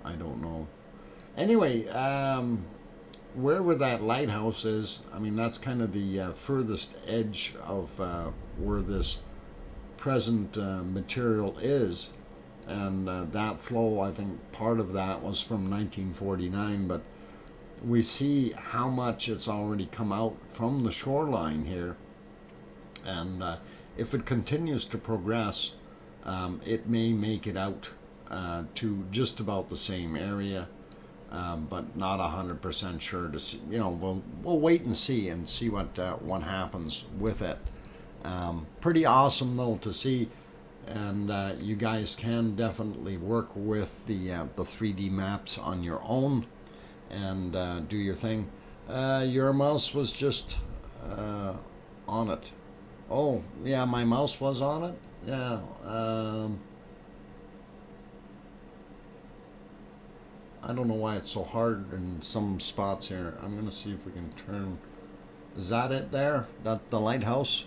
I don't know. Anyway, wherever that lighthouse is, I mean, that's kind of the furthest edge of where this present material is. And that flow, I think part of that was from 1949, but we see how much it's already come out from the shoreline here. And if it continues to progress, it may make it out to just about the same area, but not 100% sure to see. You know, we'll wait and see what happens with it. Pretty awesome though to see, and you guys can definitely work with the 3D maps on your own and do your thing. Your mouse was just on it. Oh, yeah, my mouse was on it. Yeah. I don't know why it's so hard in some spots here. I'm going to see if we can turn. Is that it there? That the lighthouse?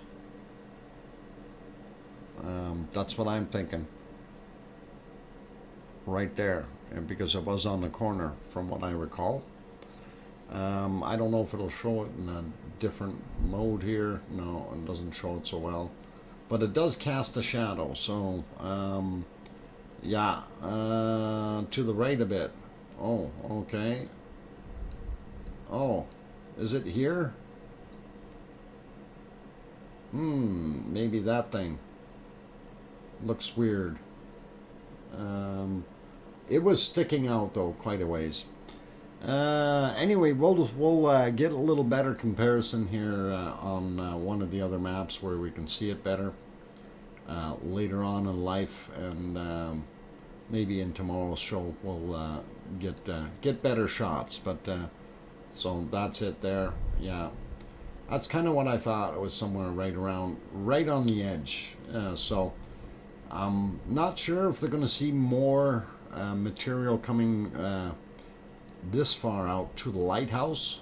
That's what I'm thinking. Right there. And because it was on the corner from what I recall. I don't know if it'll show it in a different mode here. No, it doesn't show it so well. But it does cast a shadow. So, yeah, to the right a bit. Oh, okay. Oh, is it here? Maybe that thing. Looks weird. It was sticking out though quite a ways. Anyway, we'll get a little better comparison here on one of the other maps where we can see it better later on in life, and maybe in tomorrow's show we'll get better shots. But so that's it there. Yeah, that's kind of what I thought. It was somewhere right on the edge. So I'm not sure if they're going to see more material coming this far out to the lighthouse.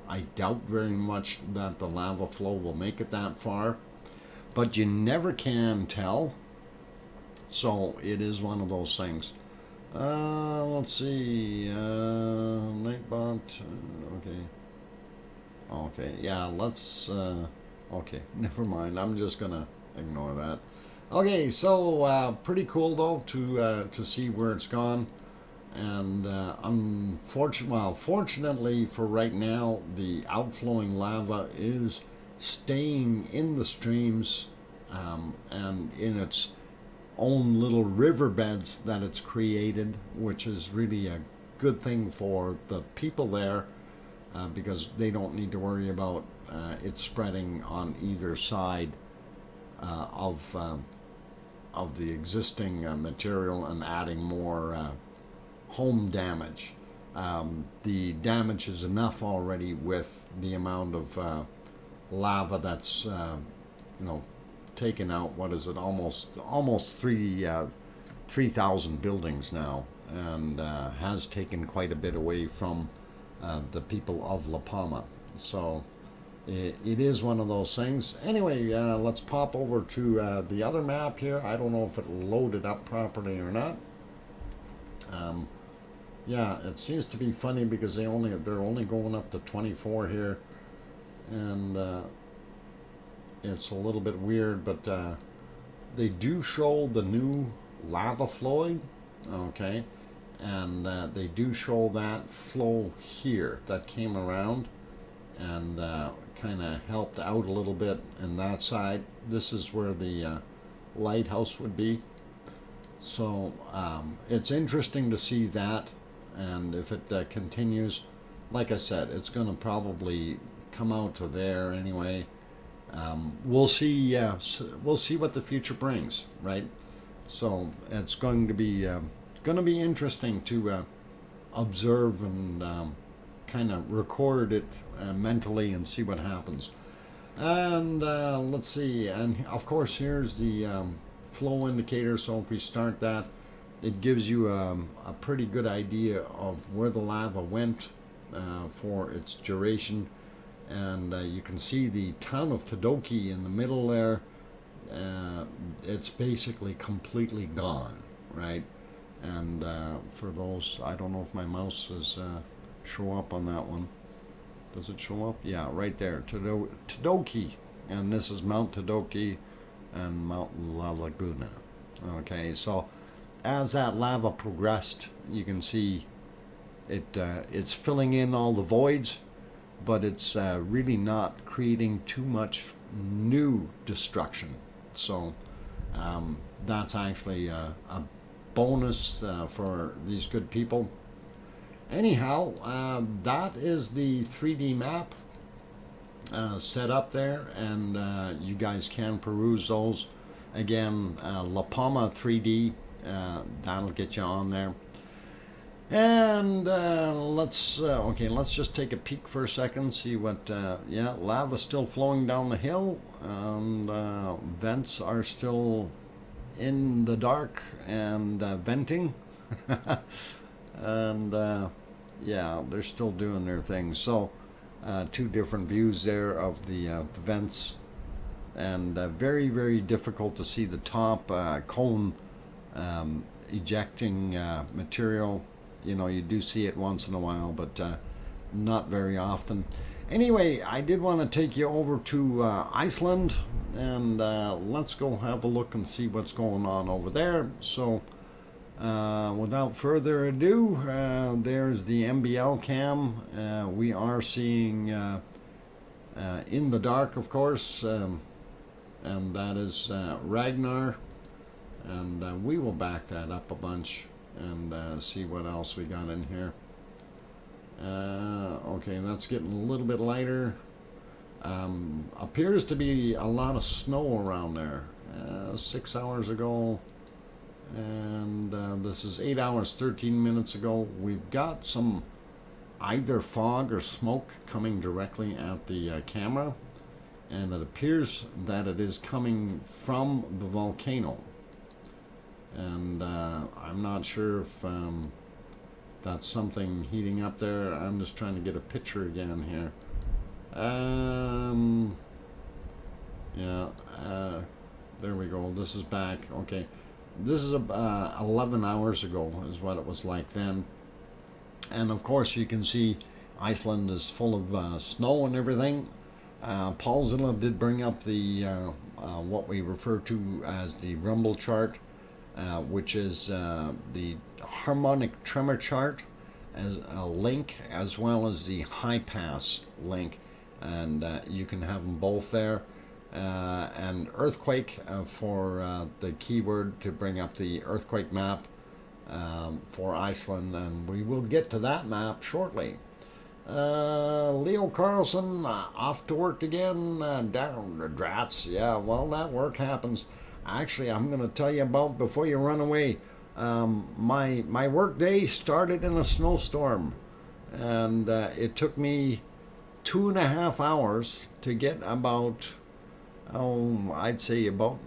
I doubt very much that the lava flow will make it that far, but you never can tell. So it is one of those things. Let's see. Nightbot. Okay. Yeah. Let's. Okay. Never mind. I'm just gonna ignore that. Okay. So pretty cool though to see where it's gone. And fortunately for right now, the outflowing lava is staying in the streams and in its own little riverbeds that it's created, which is really a good thing for the people there because they don't need to worry about it spreading on either side of the existing material and adding more home damage. The damage is enough already with the amount of lava that's taken out. What is it? Almost 3,000 buildings now, and has taken quite a bit away from the people of La Palma. So it is one of those things. Anyway, let's pop over to the other map here. I don't know if it'll load it up properly or not. Yeah, it seems to be funny because they're only going up to 24 here, and it's a little bit weird, but they do show the new lava flowing, okay, and they do show that flow here that came around and kind of helped out a little bit in that side. This is where the lighthouse would be. So it's interesting to see that. And if it continues, like I said, it's going to probably come out to there anyway. We'll see. We'll see what the future brings, right? So it's going to be interesting to observe and kind of record it mentally and see what happens. And let's see. And of course, here's the flow indicator. So if we start that, it gives you a pretty good idea of where the lava went for its duration. And you can see the town of Todoki in the middle there, it's basically completely gone, right? And for those, I don't know if my mouse is show up on that one. Does it show up? Yeah, right there, Todoki. And this is Mount Todoki and Mount La Laguna. Okay, so as that lava progressed, you can see it's filling in all the voids, but it's really not creating too much new destruction. So that's actually a bonus for these good people. Anyhow, that is the 3D map set up there, and you guys can peruse those. Again, La Palma 3D, that'll get you on there. And let's just take a peek for a second, see what, yeah, lava still flowing down the hill, and vents are still in the dark and venting. And yeah, they're still doing their thing. So two different views there of the vents, and very, very difficult to see the top cone ejecting material. You know, you do see it once in a while, but not very often. Anyway, I did want to take you over to Iceland, and let's go have a look and see what's going on over there. So without further ado, there's the MBL cam. We are seeing in the dark, of course, and that is Ragnar, and we will back that up a bunch and see what else we got in here. Okay, that's getting a little bit lighter. Appears to be a lot of snow around there. 6 hours ago, and this is 8 hours 13 minutes ago. We've got some either fog or smoke coming directly at the camera, and it appears that it is coming from the volcano. And I'm not sure if that's something heating up there. I'm just trying to get a picture again here. Yeah, there we go. This is back. Okay, this is 11 hours ago is what it was like then. And of course you can see Iceland is full of snow and everything. Paulzilla did bring up the what we refer to as the rumble chart, which is the Harmonic Tremor Chart as a link, as well as the high pass link, and you can have them both there. And earthquake for the keyword to bring up the earthquake map for Iceland, and we will get to that map shortly. Leo Carlson off to work again, down the drats. Yeah, well, that work happens. Actually, I'm going to tell you about, before you run away, my work day started in a snowstorm, and it took me 2.5 hours to get about, I'd say about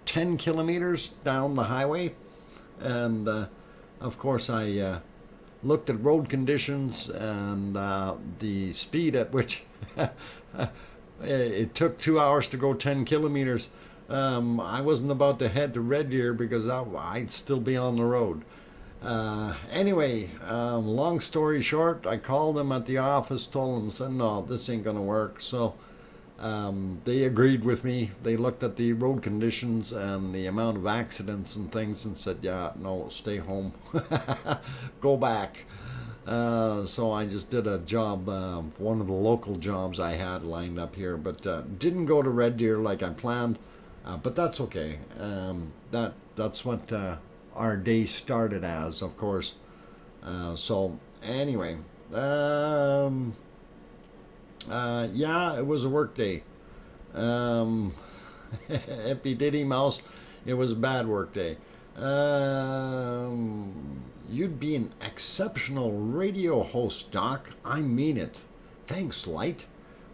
10 kilometers down the highway. And of course I looked at road conditions and the speed at which it took 2 hours to go 10 kilometers. I wasn't about to head to Red Deer because I'd still be on the road. Anyway, long story short, I called them at the office, told them, said, no, this ain't gonna work. So they agreed with me. They looked at the road conditions and the amount of accidents and things and said, yeah, no, stay home. Go back. So I just did a job, one of the local jobs I had lined up here, but didn't go to Red Deer like I planned. But that's okay. That's what our day started as, of course. So anyway, yeah, it was a work day. Epi diddy mouse, it was a bad work day. You'd be an exceptional radio host, Doc. I mean it. Thanks, Light.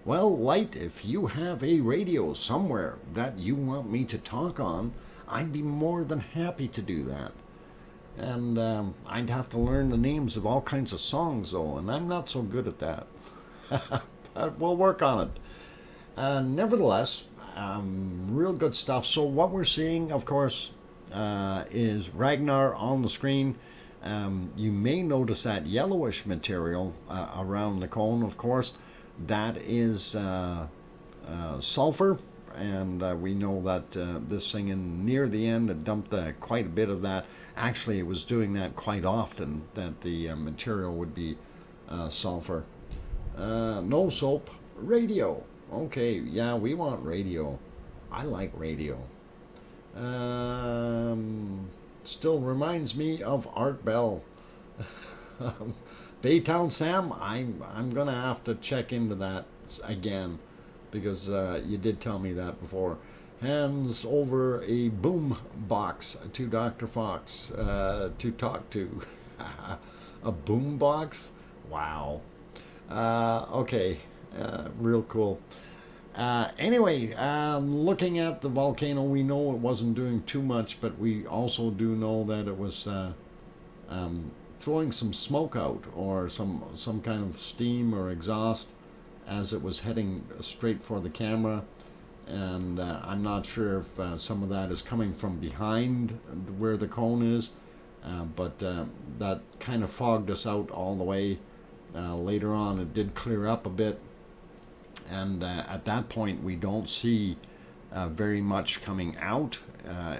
Well, Light, if you have a radio somewhere that you want me to talk on, I'd be more than happy to do that. And I'd have to learn the names of all kinds of songs, though, and I'm not so good at that. But we'll work on it. Nevertheless, real good stuff. So what we're seeing, of course, is Ragnar on the screen. You may notice that yellowish material around the cone, of course. That is sulfur, and we know that this thing near the end, it dumped quite a bit of that. Actually, it was doing that quite often, that the material would be sulfur. No soap, radio. Okay, yeah, we want radio. I like radio. Still reminds me of Art Bell. Baytown Sam, I'm gonna have to check into that again, because you did tell me that before. Hands over a boom box to Dr. Fox to talk to. A boom box? Wow. Okay, real cool. Anyway, looking at the volcano, we know it wasn't doing too much, but we also do know that it was throwing some smoke out, or some kind of steam or exhaust, as it was heading straight for the camera. And I'm not sure if some of that is coming from behind where the cone is, but that kind of fogged us out all the way. Later on, it did clear up a bit, and at that point we don't see very much coming out.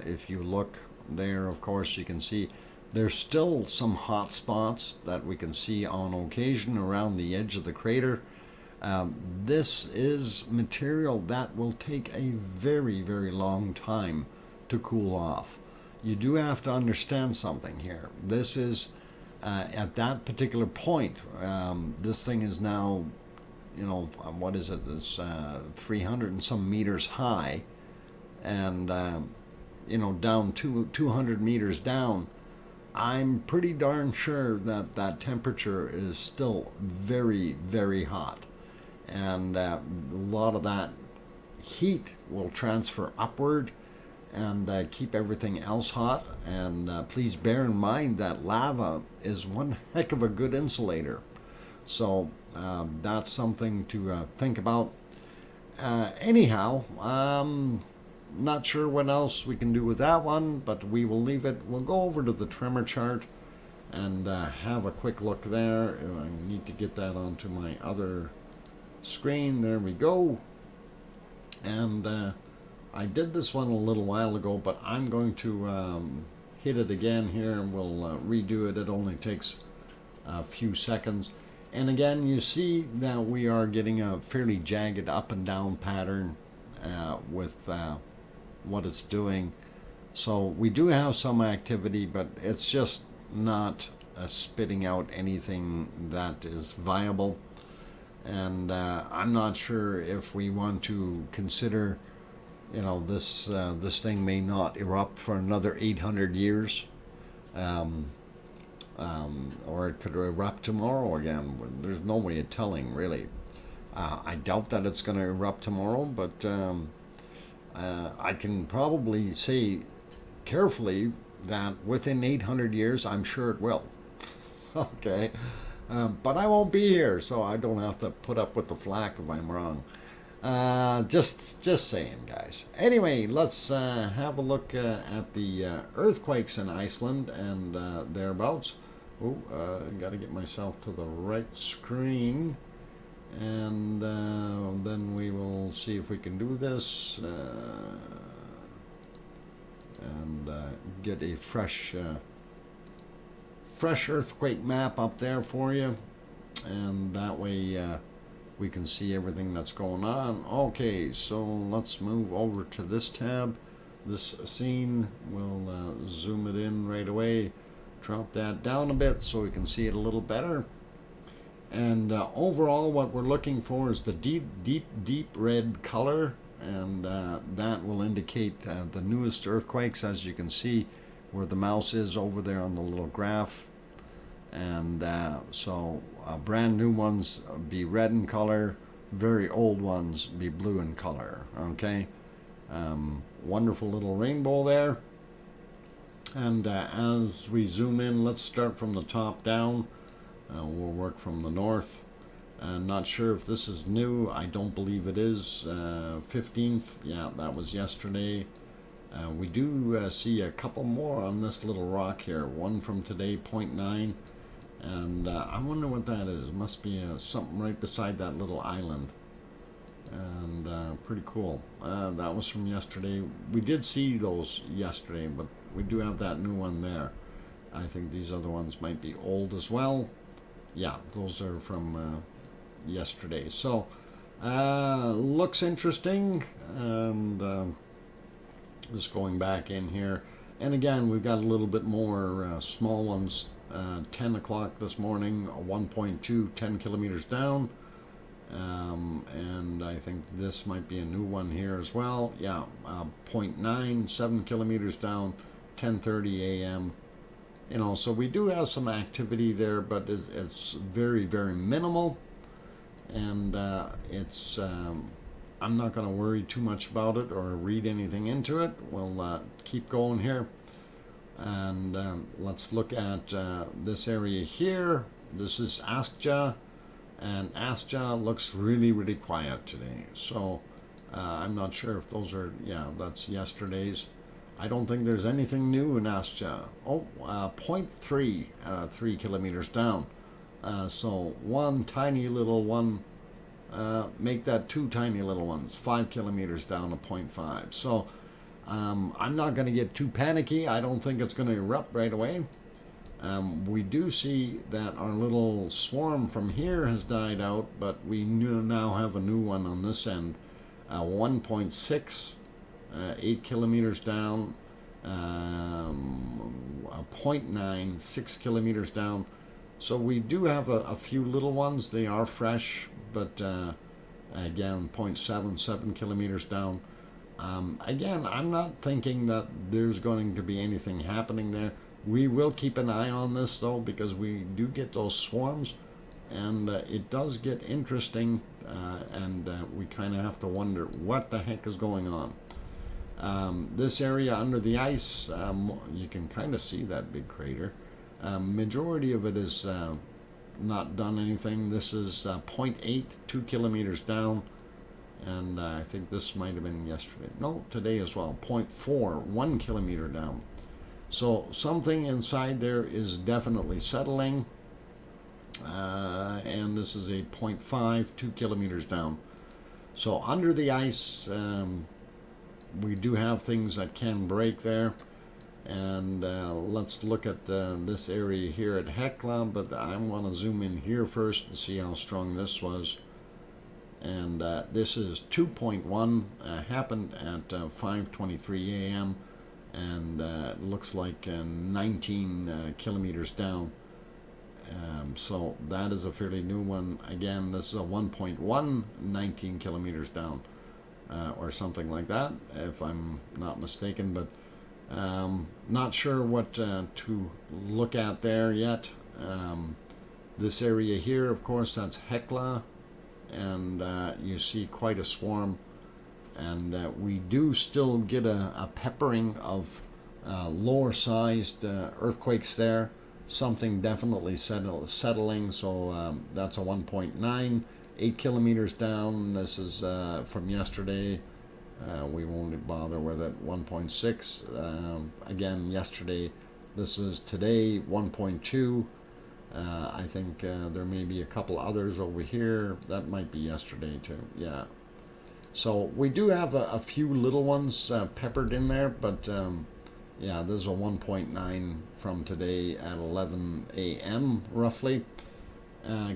If you look there, of course, you can see there's still some hot spots that we can see on occasion around the edge of the crater. This is material that will take a very, very long time to cool off. You do have to understand something here. This is at that particular point, this thing is now, you know, what is it? It's 300 and some meters high, and you know, down 200 meters down. I'm pretty darn sure that that temperature is still very, very hot, and a lot of that heat will transfer upward and keep everything else hot. And please bear in mind that lava is one heck of a good insulator, so that's something to think about. Anyhow, not sure what else we can do with that one, but we will leave it. We'll go over to the tremor chart and have a quick look there. I need to get that onto my other screen. There we go. And I did this one a little while ago, but I'm going to hit it again here, and we'll redo it. It only takes a few seconds. And again, you see that we are getting a fairly jagged up and down pattern with what it's doing. So we do have some activity, but it's just not spitting out anything that is viable. And I'm not sure if we want to consider, you know, this thing may not erupt for another 800 years, or it could erupt tomorrow again. There's no way of telling, really. I doubt that it's going to erupt tomorrow, but I can probably say carefully that within 800 years, I'm sure it will. Okay, but I won't be here, so I don't have to put up with the flack if I'm wrong. Just saying, guys. Anyway, let's have a look at the earthquakes in Iceland and thereabouts. Oh, got to get myself to the right screen, and then we will see if we can do this and get a fresh earthquake map up there for you, and that way we can see everything that's going on. Okay, so let's move over to this tab, this scene. We'll zoom it in right away, drop that down a bit so we can see it a little better. And overall, what we're looking for is the deep red color, and that will indicate the newest earthquakes, as you can see where the mouse is over there on the little graph. And so brand new ones be red in color, very old ones be blue in color. Okay, wonderful little rainbow there. And as we zoom in, let's start from the top down. We'll work from the north, Not sure if this is new. I don't believe it is. 15th, yeah, that was yesterday. We do see a couple more on this little rock here. One from today, 0.9. And I wonder what that is. It must be something right beside that little island. And pretty cool. That was from yesterday. We did see those yesterday, but we do have that new one there. I think these other ones might be old as well. Yeah, those are from yesterday. So looks interesting. And just going back in here, and again we've got a little bit more small ones. 10 o'clock this morning, 1.2, 10 kilometers down. And I think this might be a new one here as well. Yeah, 0.9, 7 kilometers down, 10:30 a.m. You know, so we do have some activity there, but it's very, very minimal. And it's I'm not going to worry too much about it or read anything into it. We'll keep going here. And let's look at this area here. This is Askja. And Askja looks really, really quiet today. So I'm not sure if those are, yeah, that's yesterday's. I don't think there's anything new in Askja. Oh, 0.3, 3 kilometers down. So one tiny little one, make that two tiny little ones, 5 kilometers down to 0.5. So I'm not going to get too panicky. I don't think it's going to erupt right away. We do see that our little swarm from here has died out, but we now have a new one on this end. 1.6, 8 kilometers down, 0.9, 6 kilometers down. So we do have a few little ones. They are fresh, but again, 0.7, 7 kilometers down. Again, I'm not thinking that there's going to be anything happening there. We will keep an eye on this though, because we do get those swarms, and it does get interesting, and we kind of have to wonder what the heck is going on. This area under the ice, you can kind of see that big crater. Majority of it is not done anything. This is 0.8, 2 kilometers down, and I think this might have been yesterday. No, today as well. 0.4, 1 kilometer down. So something inside there is definitely settling, and this is a 0.5, 2 kilometers down. So under the ice, we do have things that can break there. And let's look at this area here at Hekla, but I want to zoom in here first and see how strong this was. And this is 2.1, happened at 5:23 a.m. and it looks like 19 kilometers down. So that is a fairly new one. Again, this is a 1.1, 19 kilometers down, or something like that, if I'm not mistaken. But not sure what to look at there yet. This area here, of course, that's Hekla, and you see quite a swarm, and we do still get a peppering of lower sized earthquakes there. Something definitely settling. So that's a 1.9, 8 kilometers down. This is from yesterday. We won't bother with it. 1.6, again yesterday. This is today, 1.2. I think there may be a couple others over here. That might be yesterday too. Yeah. So we do have a few little ones peppered in there, but yeah, there's a 1.9 from today at 11 a.m. roughly.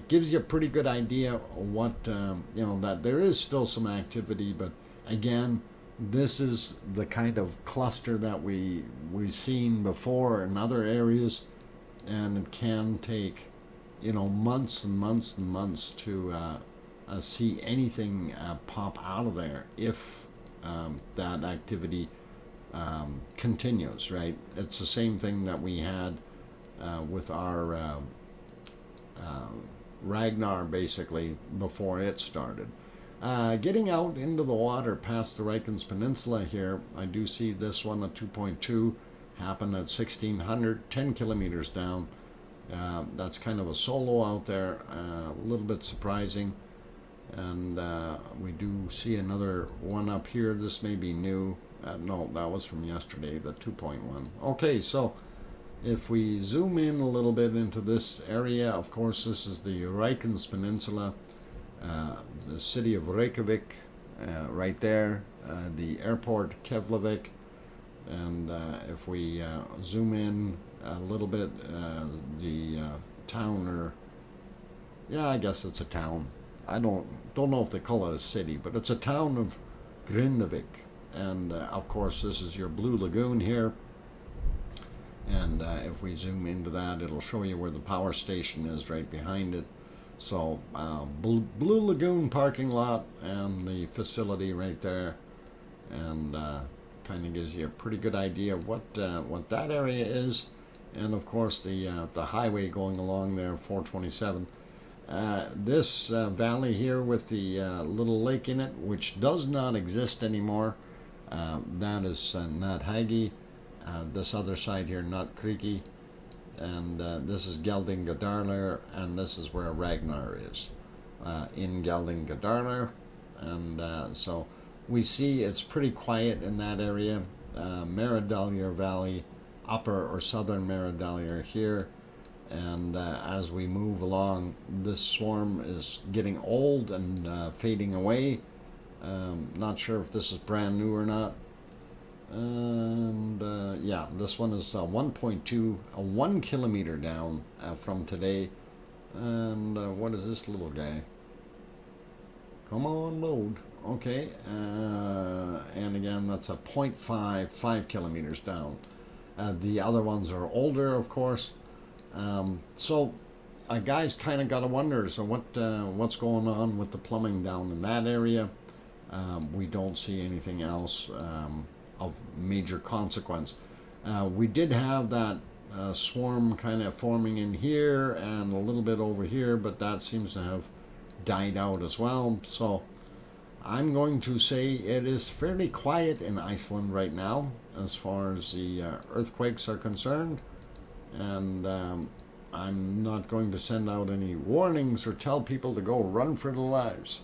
Gives you a pretty good idea what, you know, that there is still some activity, but again, this is the kind of cluster that we've seen before in other areas, and it can take, you know, months and months and months to see anything pop out of there if that activity continues, right? It's the same thing that we had with our Ragnar, basically, before it started. Getting out into the water past the Reykjens Peninsula here, I do see this one at 2.2 happened at 1600, 10 kilometers down, That's kind of a solo out there, a little bit surprising. And we do see another one up here. This may be new. No, that was from yesterday, the 2.1. Okay, so if we zoom in a little bit into this area, of course, this is the Reykjanes Peninsula, the city of Reykjavik, right there, the airport Keflavik, and if we zoom in a little bit, the town, or yeah, I guess it's a town. I don't know if they call it a city, but it's a town of Grindavik, and of course this is your Blue Lagoon here. And if we zoom into that, it'll show you where the power station is right behind it. So Blue Lagoon parking lot and the facility right there, and kind of gives you a pretty good idea of what that area is. And of course the highway going along there, 427. This valley here with the little lake in it, which does not exist anymore, that is Nathagi. This other side here, Nut Creeky, and this is Geldingadarlar, and this is where Ragnar is, in Geldingadarlar. And so we see it's pretty quiet in that area. Maridaljar Valley, upper or southern Maridaljar here. And as we move along, this swarm is getting old and fading away. Not sure if this is brand new or not. And yeah, this one is 1.2, 1 kilometer down from today. And what is this little guy? Come on, load. Okay, and again, that's a 5 kilometers down. The other ones are older, of course. So guys kind of got to wonder, so what's going on with the plumbing down in that area? We don't see anything else of major consequence. We did have that swarm kind of forming in here and a little bit over here, but that seems to have died out as well. So I'm going to say it is fairly quiet in Iceland right now as far as the earthquakes are concerned. And I'm not going to send out any warnings or tell people to go run for their lives.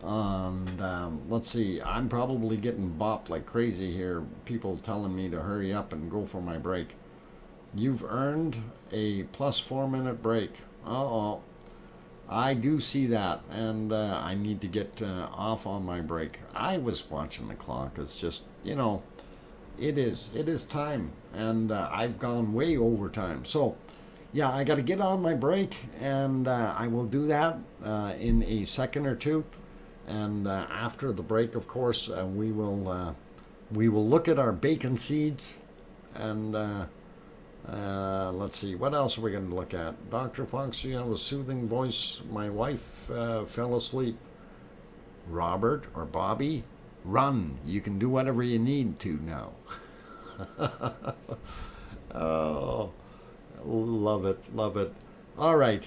And let's see, I'm probably getting bopped like crazy here. People telling me to hurry up and go for my break. You've earned a plus 4-minute break. Uh-oh. I do see that, and I need to get off on my break. I was watching the clock. It's just, you know, it is time, and I've gone way over time. So yeah, I got to get on my break, and I will do that in a second or two. And after the break, of course, we will look at our bacon seeds, and let's see, what else are we going to look at? Dr. Fox, you have a soothing voice. My wife fell asleep. Robert or Bobby, run. You can do whatever you need to now. Oh, love it, love it. All right.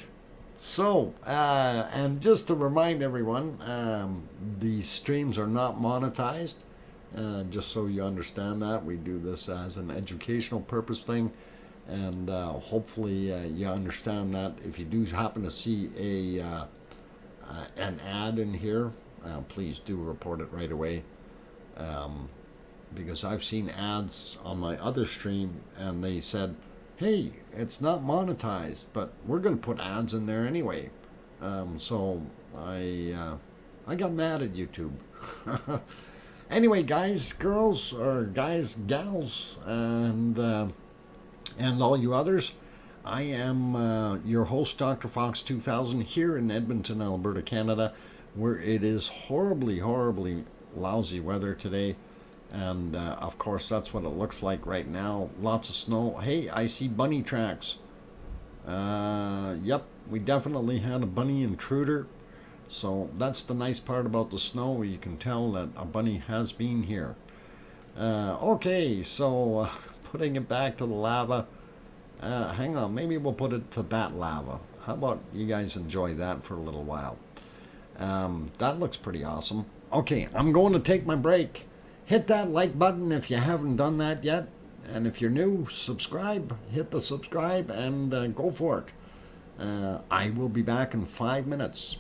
So, and just to remind everyone, the streams are not monetized. Just so you understand that. We do this as an educational purpose thing. And hopefully you understand that. If you do happen to see an ad in here, please do report it right away. Because I've seen ads on my other stream and they said, hey, it's not monetized, but we're going to put ads in there anyway. So I got mad at YouTube. Anyway, guys, girls, or guys, gals, and all you others, I am your host, DrFox2000, here in Edmonton, Alberta, Canada, where it is horribly, horribly lousy weather today. And of course, that's what it looks like right now. Lots of snow. Hey, I see bunny tracks. Yep, we definitely had a bunny intruder. So that's the nice part about the snow. You can tell that a bunny has been here. Okay, so putting it back to the lava. Hang on, maybe we'll put it to that lava. How about you guys enjoy that for a little while? That looks pretty awesome. Okay, I'm going to take my break. Hit that like button if you haven't done that yet. And if you're new, subscribe, hit the subscribe, and go for it. I will be back in 5 minutes.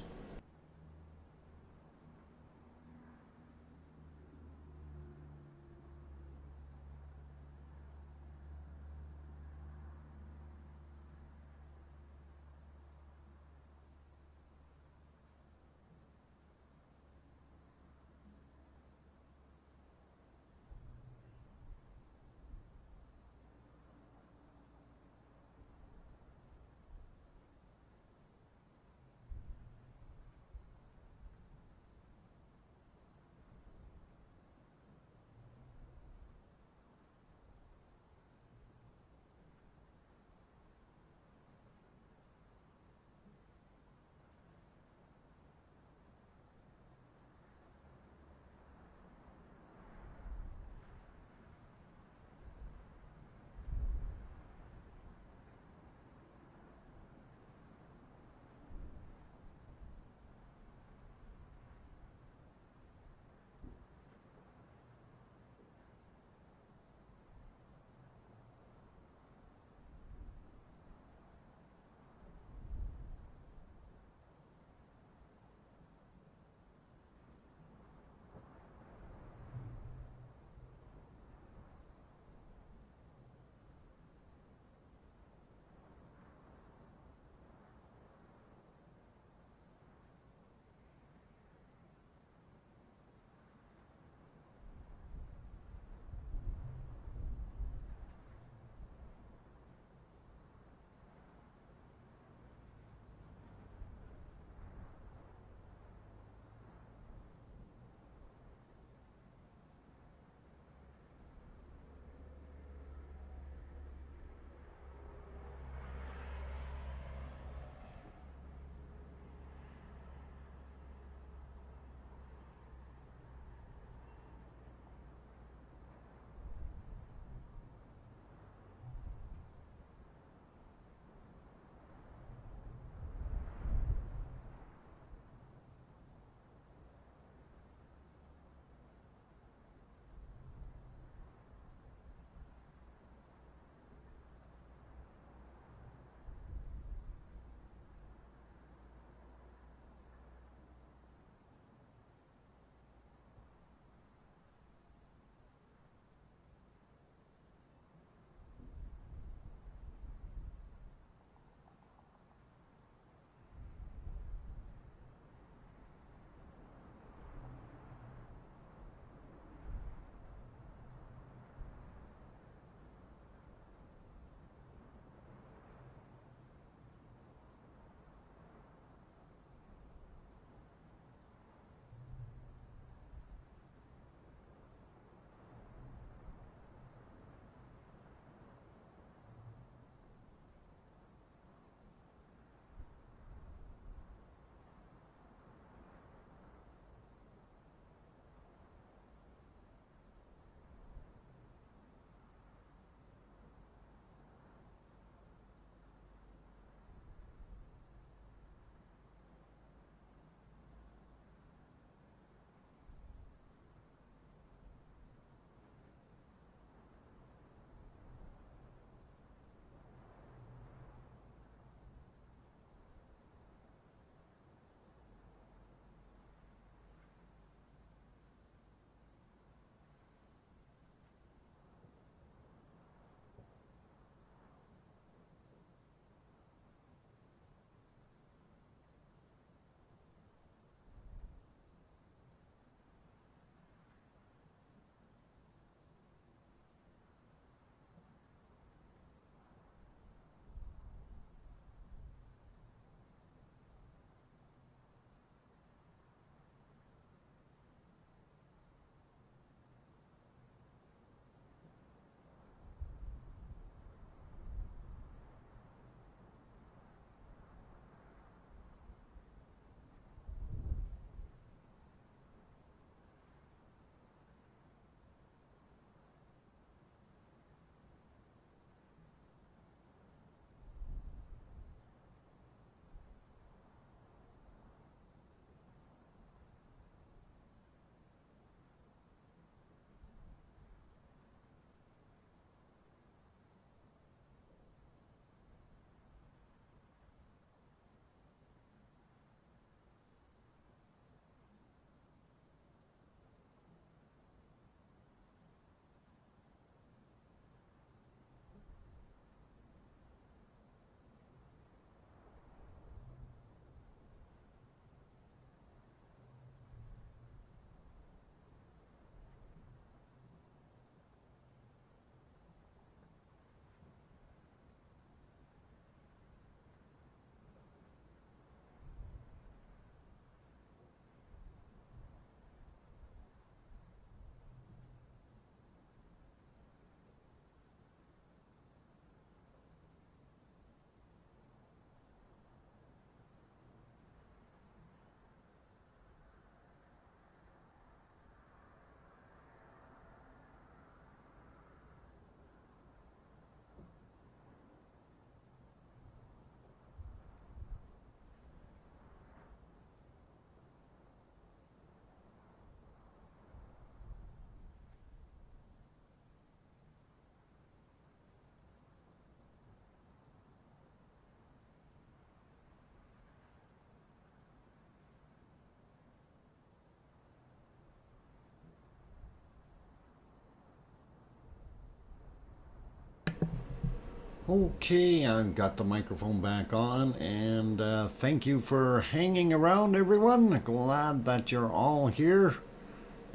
Okay, I've got the microphone back on, and thank you for hanging around, everyone. Glad that you're all here.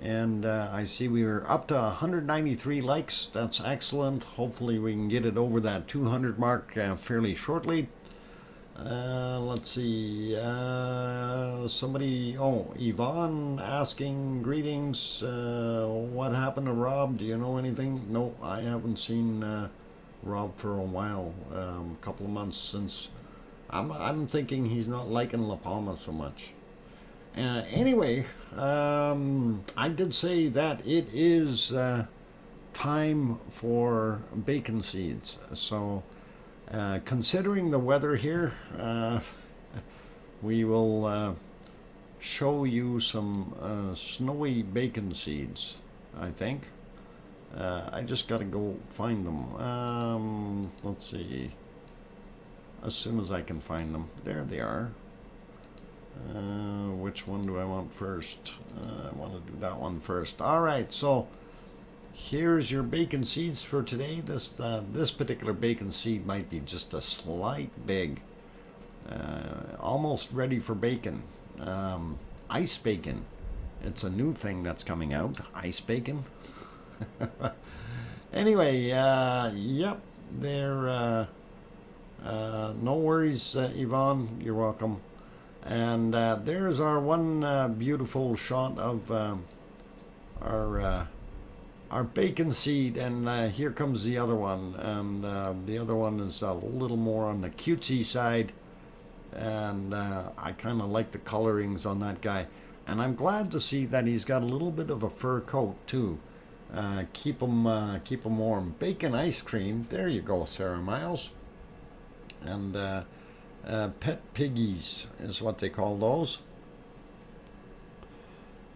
And I see we are up to 193 likes. That's excellent. Hopefully we can get it over that 200 mark fairly shortly. Let's see. Somebody, Yvonne asking greetings. What happened to Rob? Do you know anything? No, I haven't seen Rob for a while. A couple of months since. I'm thinking he's not liking La Palma so much. Anyway, I did say that it is time for bacon seeds. So, considering the weather here, we will show you some snowy bacon seeds, I think. I just got to go find them. Let's see. As soon as I can find them. There they are. Which one do I want first? I want to do that one first. All right, so here's your bacon seeds for today. This particular bacon seed might be just a slight big. Almost ready for bacon. Ice bacon. It's a new thing that's coming out. Ice bacon. Anyway, yep, they're no worries, Yvonne, you're welcome. And there's our one beautiful shot of our bacon seed, and here comes the other one, and the other one is a little more on the cutesy side, and I kind of like the colorings on that guy, and I'm glad to see that he's got a little bit of a fur coat too. Keep him warm. Bacon ice cream. There you go, Sarah Miles. And pet piggies is what they call those.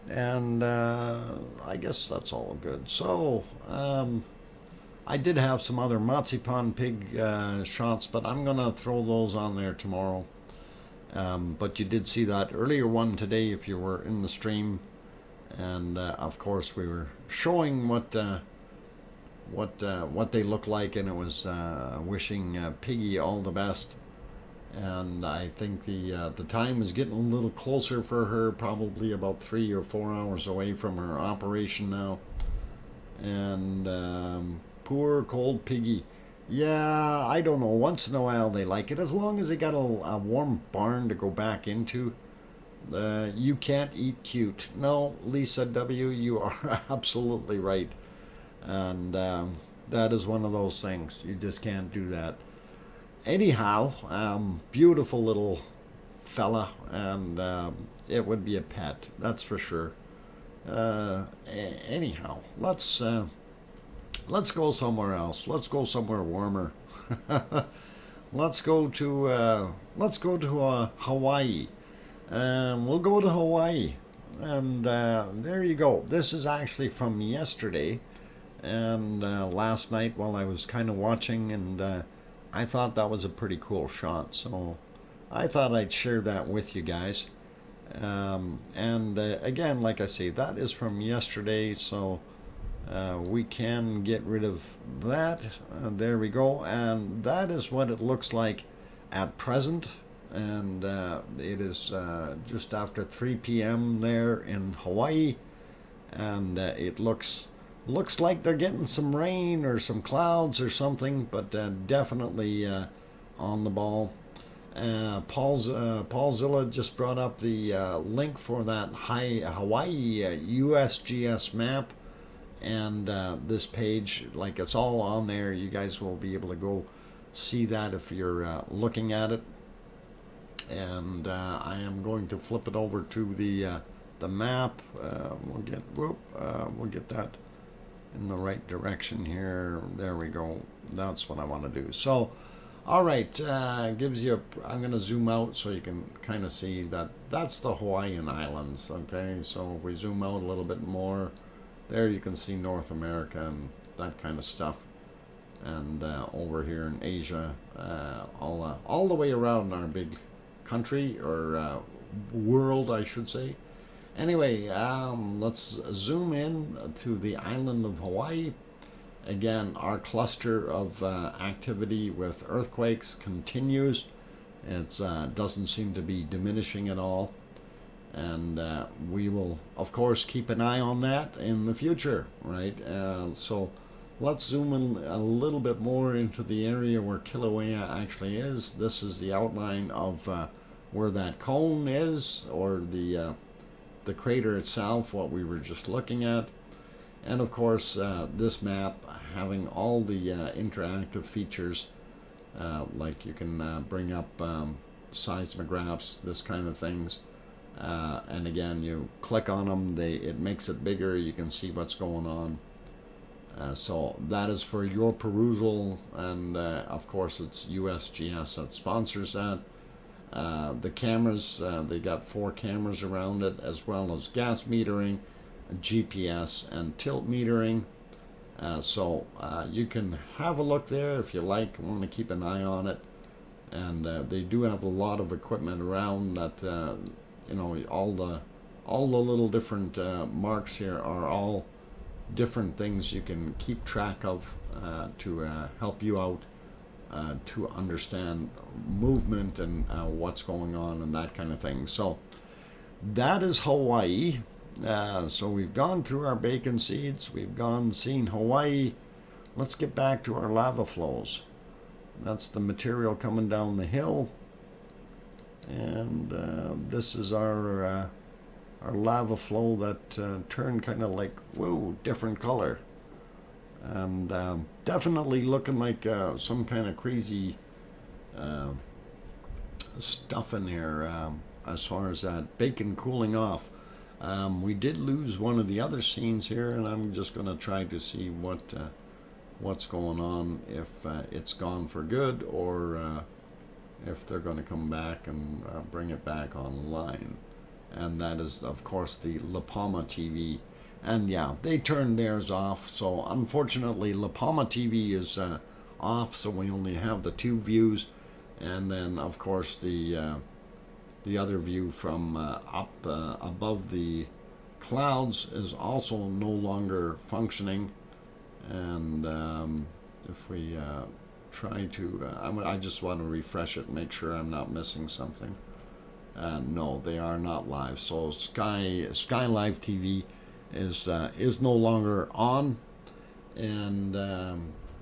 And I guess that's all good. So I did have some other marzipan pig shots, but I'm gonna throw those on there tomorrow. But you did see that earlier one today if you were in the stream. And of course we were showing what they look like, and it was wishing Piggy all the best. And I think the time is getting a little closer for her, probably about 3 or 4 hours away from her operation now. And poor cold Piggy. Yeah, I don't know. Once in a while they like it, as long as they got a warm barn to go back into. You can't eat cute. No, Lisa W., you are absolutely right. And that is one of those things. You just can't do that. Anyhow, beautiful little fella, and it would be a pet, that's for sure. Anyhow, let's go somewhere else. Let's go somewhere warmer. Let's go to Hawaii. We'll go to Hawaii, and there you go. This is actually from yesterday, and last night while I was kind of watching, and I thought that was a pretty cool shot, so I thought I'd share that with you guys. And again, like I say, that is from yesterday, so we can get rid of that. There we go, and that is what it looks like at present. And it is just after 3 p.m. there in Hawaii, and it looks like they're getting some rain or some clouds or something, but definitely on the ball. Paul Zilla just brought up the link for that Hawaii USGS map, and this page, like, it's all on there. You guys will be able to go see that if you're looking at it. And I am going to flip it over to the map. We'll get that in the right direction here. There we go. That's what I want to do. So, all right, gives you. I'm going to zoom out so you can kind of see that that's the Hawaiian Islands. Okay, so if we zoom out a little bit more, there you can see North America and that kind of stuff. And over here in Asia, all the way around our big country, or world, I should say. Anyway, let's zoom in to the island of Hawaii, again, our cluster of activity with earthquakes continues. It doesn't seem to be diminishing at all. And we will, of course, keep an eye on that in the future, right? So let's zoom in a little bit more into the area where Kilauea actually is. This is the outline of where that cone is, or the crater itself, what we were just looking at. And of course, this map having all the interactive features, like you can bring up seismographs, this kind of things. And again, you click on them, it makes it bigger, you can see what's going on. So that is for your perusal, and of course it's USGS that sponsors that. The cameras, they got 4 cameras around it, as well as gas metering, GPS, and tilt metering. So you can have a look there if you like, want to keep an eye on it. And they do have a lot of equipment around that, you know, all the little different marks here are all different things you can keep track of to help you out to understand movement and what's going on and that kind of thing. So that is Hawaii. So we've gone through our bacon seeds, we've seen Hawaii. Let's get back to our lava flows. That's the material coming down the hill, and this is our lava flow that turned kind of like, whoa, different color, and definitely looking like some kind of crazy stuff in there as far as that bacon cooling off. We did lose one of the other scenes here, and I'm just going to try to see what's going on, if it's gone for good, or if they're going to come back and bring it back online. And that is, of course, the La Palma TV. And yeah, they turned theirs off, so unfortunately La Palma TV is off, so we only have the 2 views. And then, of course, the other view from up above the clouds is also no longer functioning. And if we try to, I just want to refresh it, make sure I'm not missing something. No, they are not live. So Sky Live TV is no longer on, and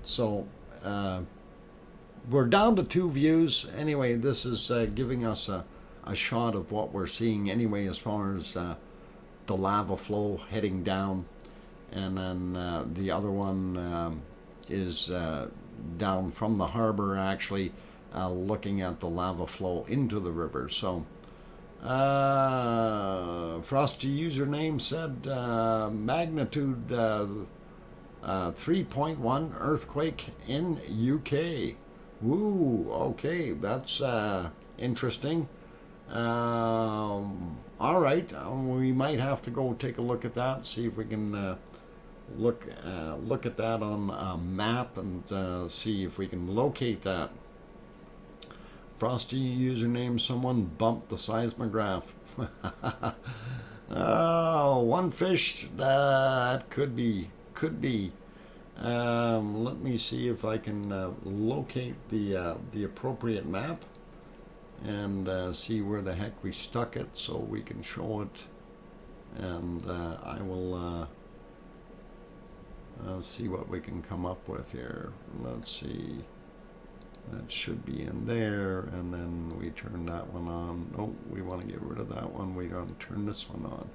so we're down to 2 views. Anyway, this is giving us a shot of what we're seeing anyway, as far as the lava flow heading down. And then the other one is down from the harbor, actually looking at the lava flow into the river. So Frosty username said magnitude 3.1 earthquake in UK. Woo, okay, that's interesting. All right, we might have to go take a look at that, see if we can look at that on a map, and see if we can locate that. Frosty username, someone bumped the seismograph. Oh, one fish, that could be. Let me see if I can locate the appropriate map, and see where the heck we stuck it, so we can show it. And I will see what we can come up with here. Let's see. That should be in there, and then we turn that one on. Oh, we want to get rid of that one. We don't turn this one on.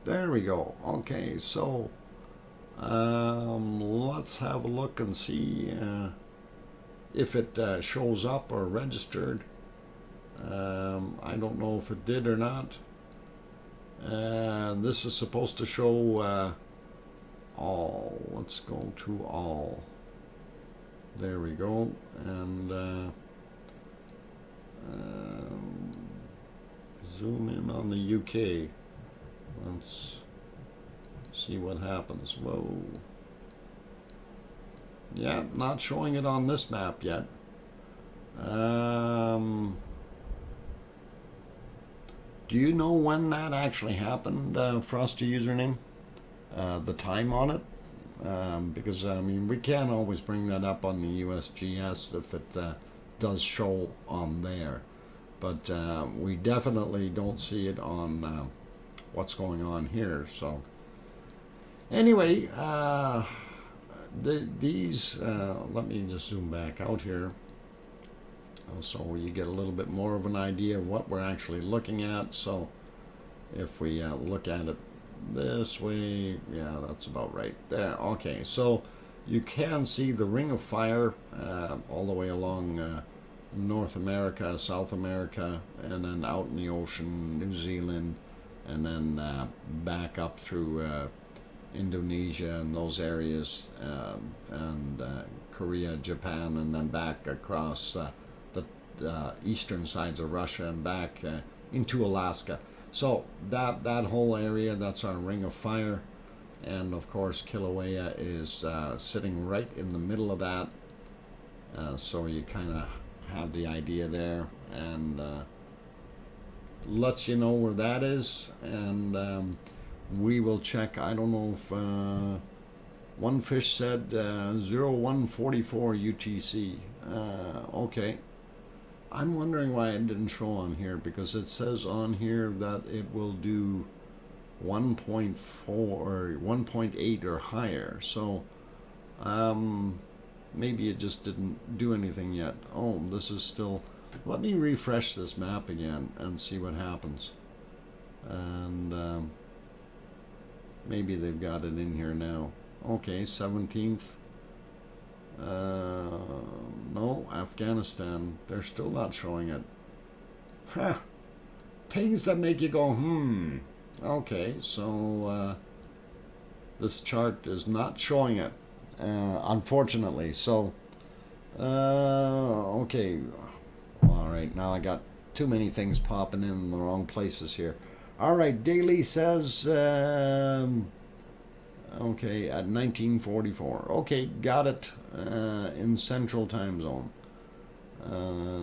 There we go. Okay, so let's have a look and see if it shows up or registered. I don't know if it did or not. This is supposed to show all. Let's go to all. There we go. And zoom in on the UK. Let's see what happens. Whoa. Yeah, not showing it on this map yet. Do you know when that actually happened, Frosty username? The time on it? because I mean we can't always bring that up on the USGS if it does show on there, but we definitely don't see it on what's going on here. So anyway, these let me just zoom back out here so you get a little bit more of an idea of what we're actually looking at. So if we look at it this way, yeah, that's about right there. Okay, so you can see the ring of fire all the way along North America, South America, and then out in the ocean, New Zealand, and then back up through Indonesia and those areas, and Korea, Japan, and then back across the eastern sides of Russia and back into Alaska. So that whole area, that's our ring of fire, and of course Kilauea is sitting right in the middle of that, so you kind of have the idea there, and lets you know where that is. And we will check. I don't know if one fish said 0144 UTC. Okay, I'm wondering why it didn't show on here, because it says on here that it will do 1.4 or 1.8 or higher. So maybe it just didn't do anything yet. Oh, this is still. Let me refresh this map again and see what happens. And maybe they've got it in here now. Okay, 17th. No, Afghanistan. They're still not showing it. Huh. Things that make you go, Okay, so this chart is not showing it, unfortunately. So, okay. All right, now I got too many things popping in the wrong places here. All right, Daily says, okay, at 1944. Okay, got it, in Central Time Zone.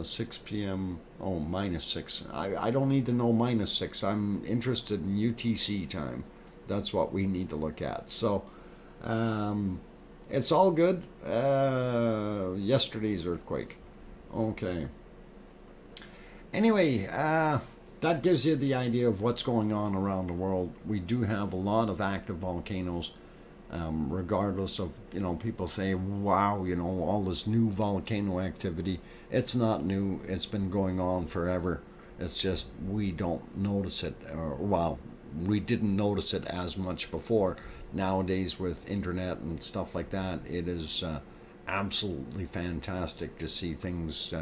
6 p.m. Oh, -6. I don't need to know -6. I'm interested in UTC time. That's what we need to look at. So, it's all good. Yesterday's earthquake. Okay. Anyway, that gives you the idea of what's going on around the world. We do have a lot of active volcanoes, regardless of, people say, wow, all this new volcano activity. It's not new. It's been going on forever. It's just we don't notice it. We didn't notice it as much before. Nowadays, with internet and stuff like that, it is absolutely fantastic to see things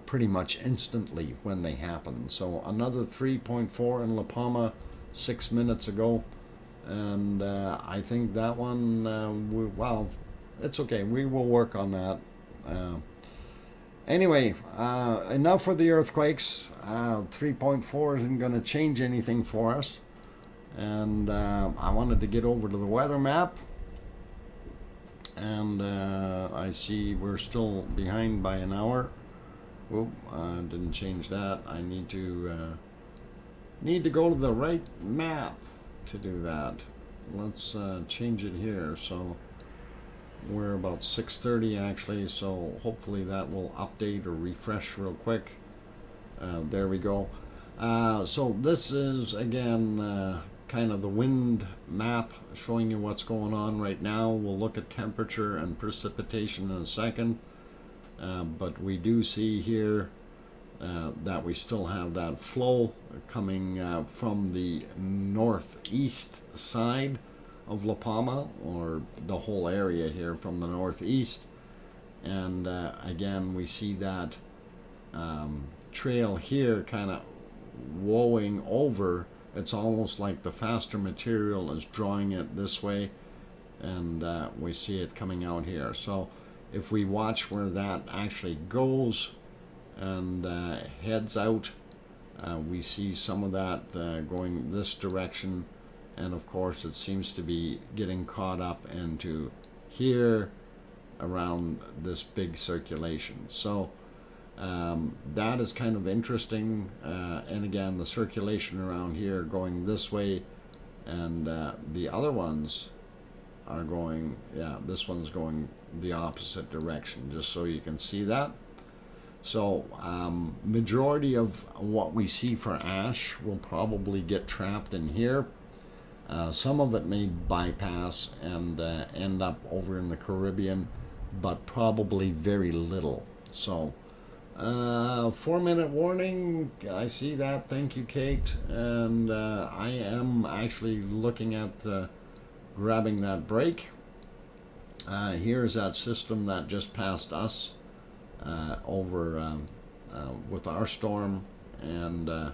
pretty much instantly when they happen. So another 3.4 in La Palma 6 minutes ago, and I think that one, well, it's okay. We will work on that. Anyway, enough for the earthquakes. 3.4 isn't going to change anything for us, and I wanted to get over to the weather map. And I see we're still behind by an hour. Whoop, didn't change that. I need to go to the right map to do that. Let's change it here. So we're about 6:30 actually, so hopefully that will update or refresh real quick. There we go. So this is again kind of the wind map showing you what's going on right now. We'll look at temperature and precipitation in a second. But we do see here that we still have that flow coming from the northeast side of La Palma, or the whole area here from the northeast. And again, we see that trail here kind of wowing over. It's almost like the faster material is drawing it this way, and we see it coming out here. So if we watch where that actually goes and heads out, we see some of that going this direction, and of course it seems to be getting caught up into here around this big circulation. So that is kind of interesting, and again, the circulation around here going this way, and the other ones are going, yeah, this one's going the opposite direction, just so you can see that. So majority of what we see for ash will probably get trapped in here. Some of it may bypass and end up over in the Caribbean, but probably very little. So 4-minute warning, I see that, thank you Kate, and I am actually looking at grabbing that break. Here's that system that just passed us over with our storm, and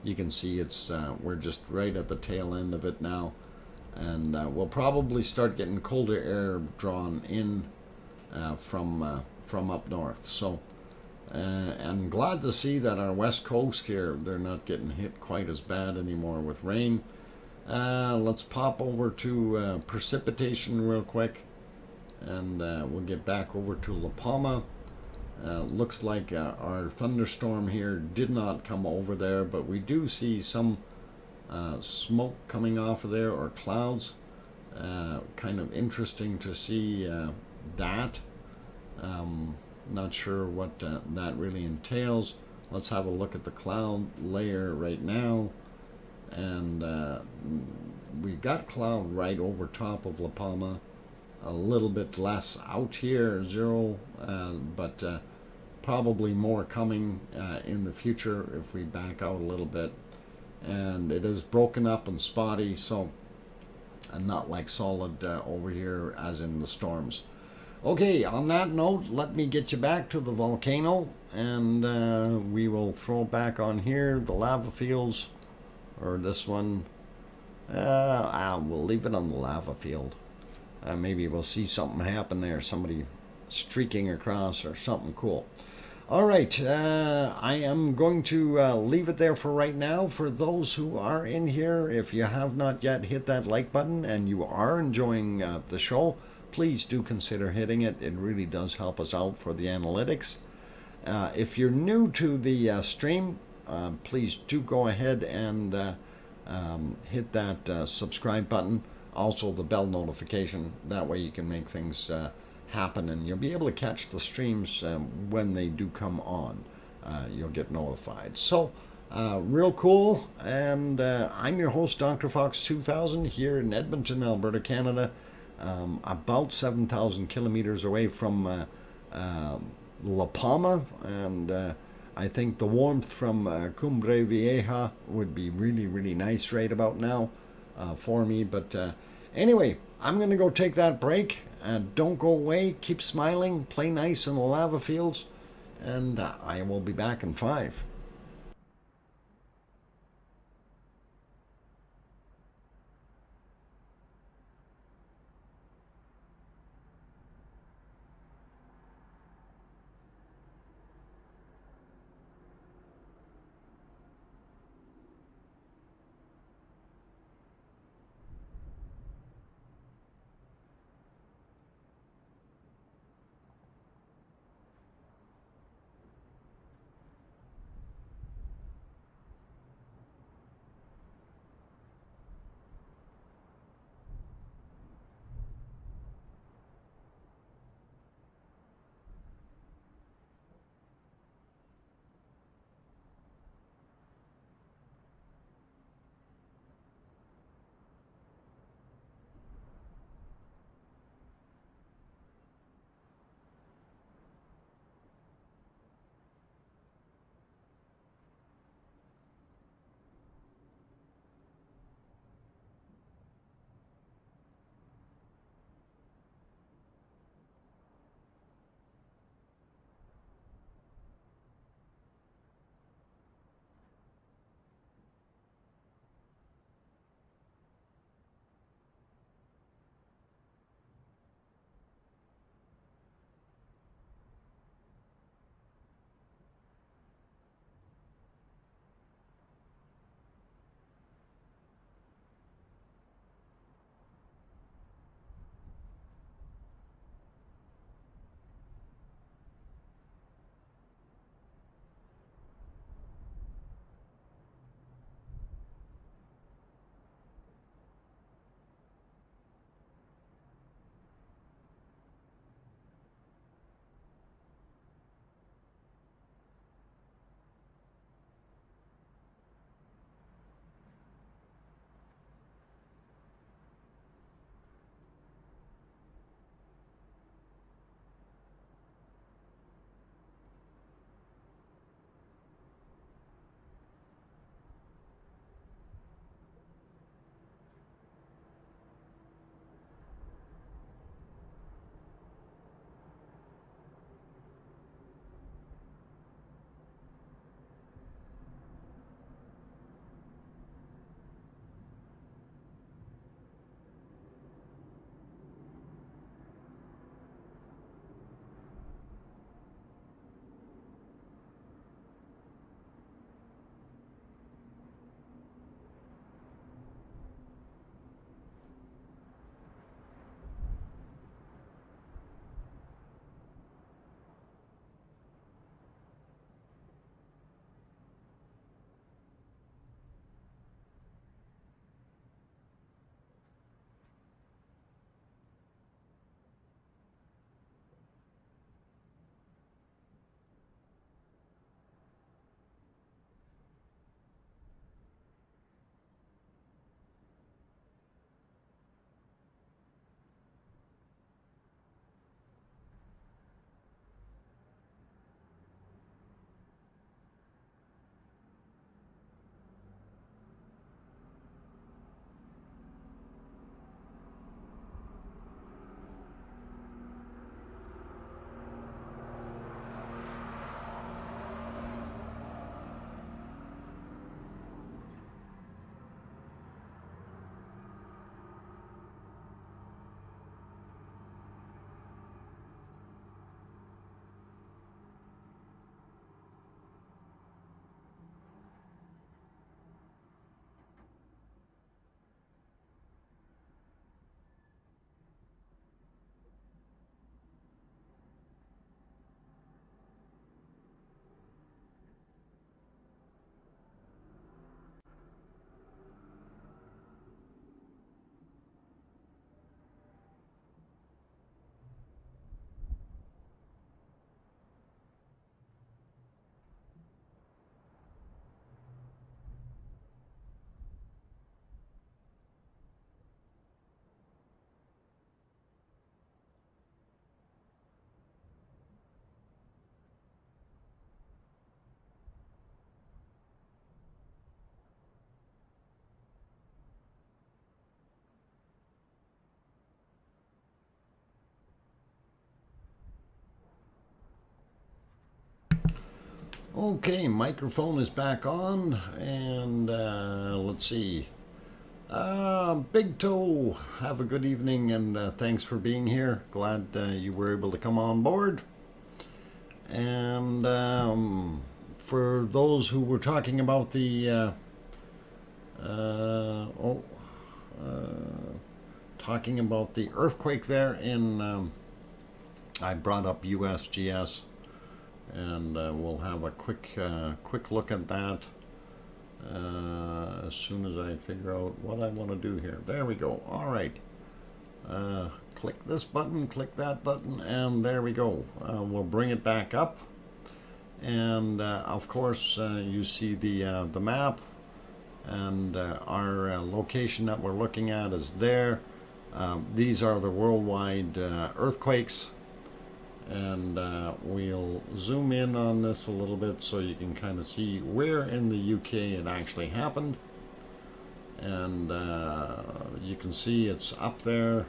you can see it's we're just right at the tail end of it now, and we'll probably start getting colder air drawn in from up north. So and glad to see that our west coast here, they're not getting hit quite as bad anymore with rain. Let's pop over to precipitation real quick, and we'll get back over to La Palma. Looks like our thunderstorm here did not come over there, but we do see some smoke coming off of there, or clouds. Kind of interesting to see that. Not sure what that really entails. Let's have a look at the cloud layer right now, and we've got cloud right over top of La Palma. A little bit less out here, 0, but probably more coming in the future if we back out a little bit. And it is broken up and spotty, so not like solid over here as in the storms. Okay, on that note, let me get you back to the volcano, and we will throw back on here the lava fields, or this one. We'll leave it on the lava field. Maybe we'll see something happen there, somebody streaking across or something cool. All right, I am going to leave it there for right now. For those who are in here, if you have not yet hit that like button and you are enjoying the show, please do consider hitting it. It really does help us out for the analytics. If you're new to the stream, please do go ahead and hit that subscribe button. Also the bell notification. That way you can make things happen, and you'll be able to catch the streams when they do come on. You'll get notified. So real cool, and I'm your host, DrFox2000, here in Edmonton, Alberta, Canada. About 7,000 kilometers away from La Palma, and I think the warmth from Cumbre Vieja would be really, really nice right about now for me. But anyway, I'm going to go take that break. Don't go away. Keep smiling. Play nice in the lava fields. And I will be back in 5. Okay, microphone is back on, and let's see. Big Toe, have a good evening, and thanks for being here. Glad you were able to come on board. And for those who were talking about the talking about the earthquake there in, I brought up USGS, and we'll have a quick look at that as soon as I figure out what I want to do here. There we go. All right. Click this button, click that button, and there we go. We'll bring it back up, and of course you see the map, and our location that we're looking at is there. These are the worldwide earthquakes, and we'll zoom in on this a little bit so you can kind of see where in the UK it actually happened. And you can see it's up there.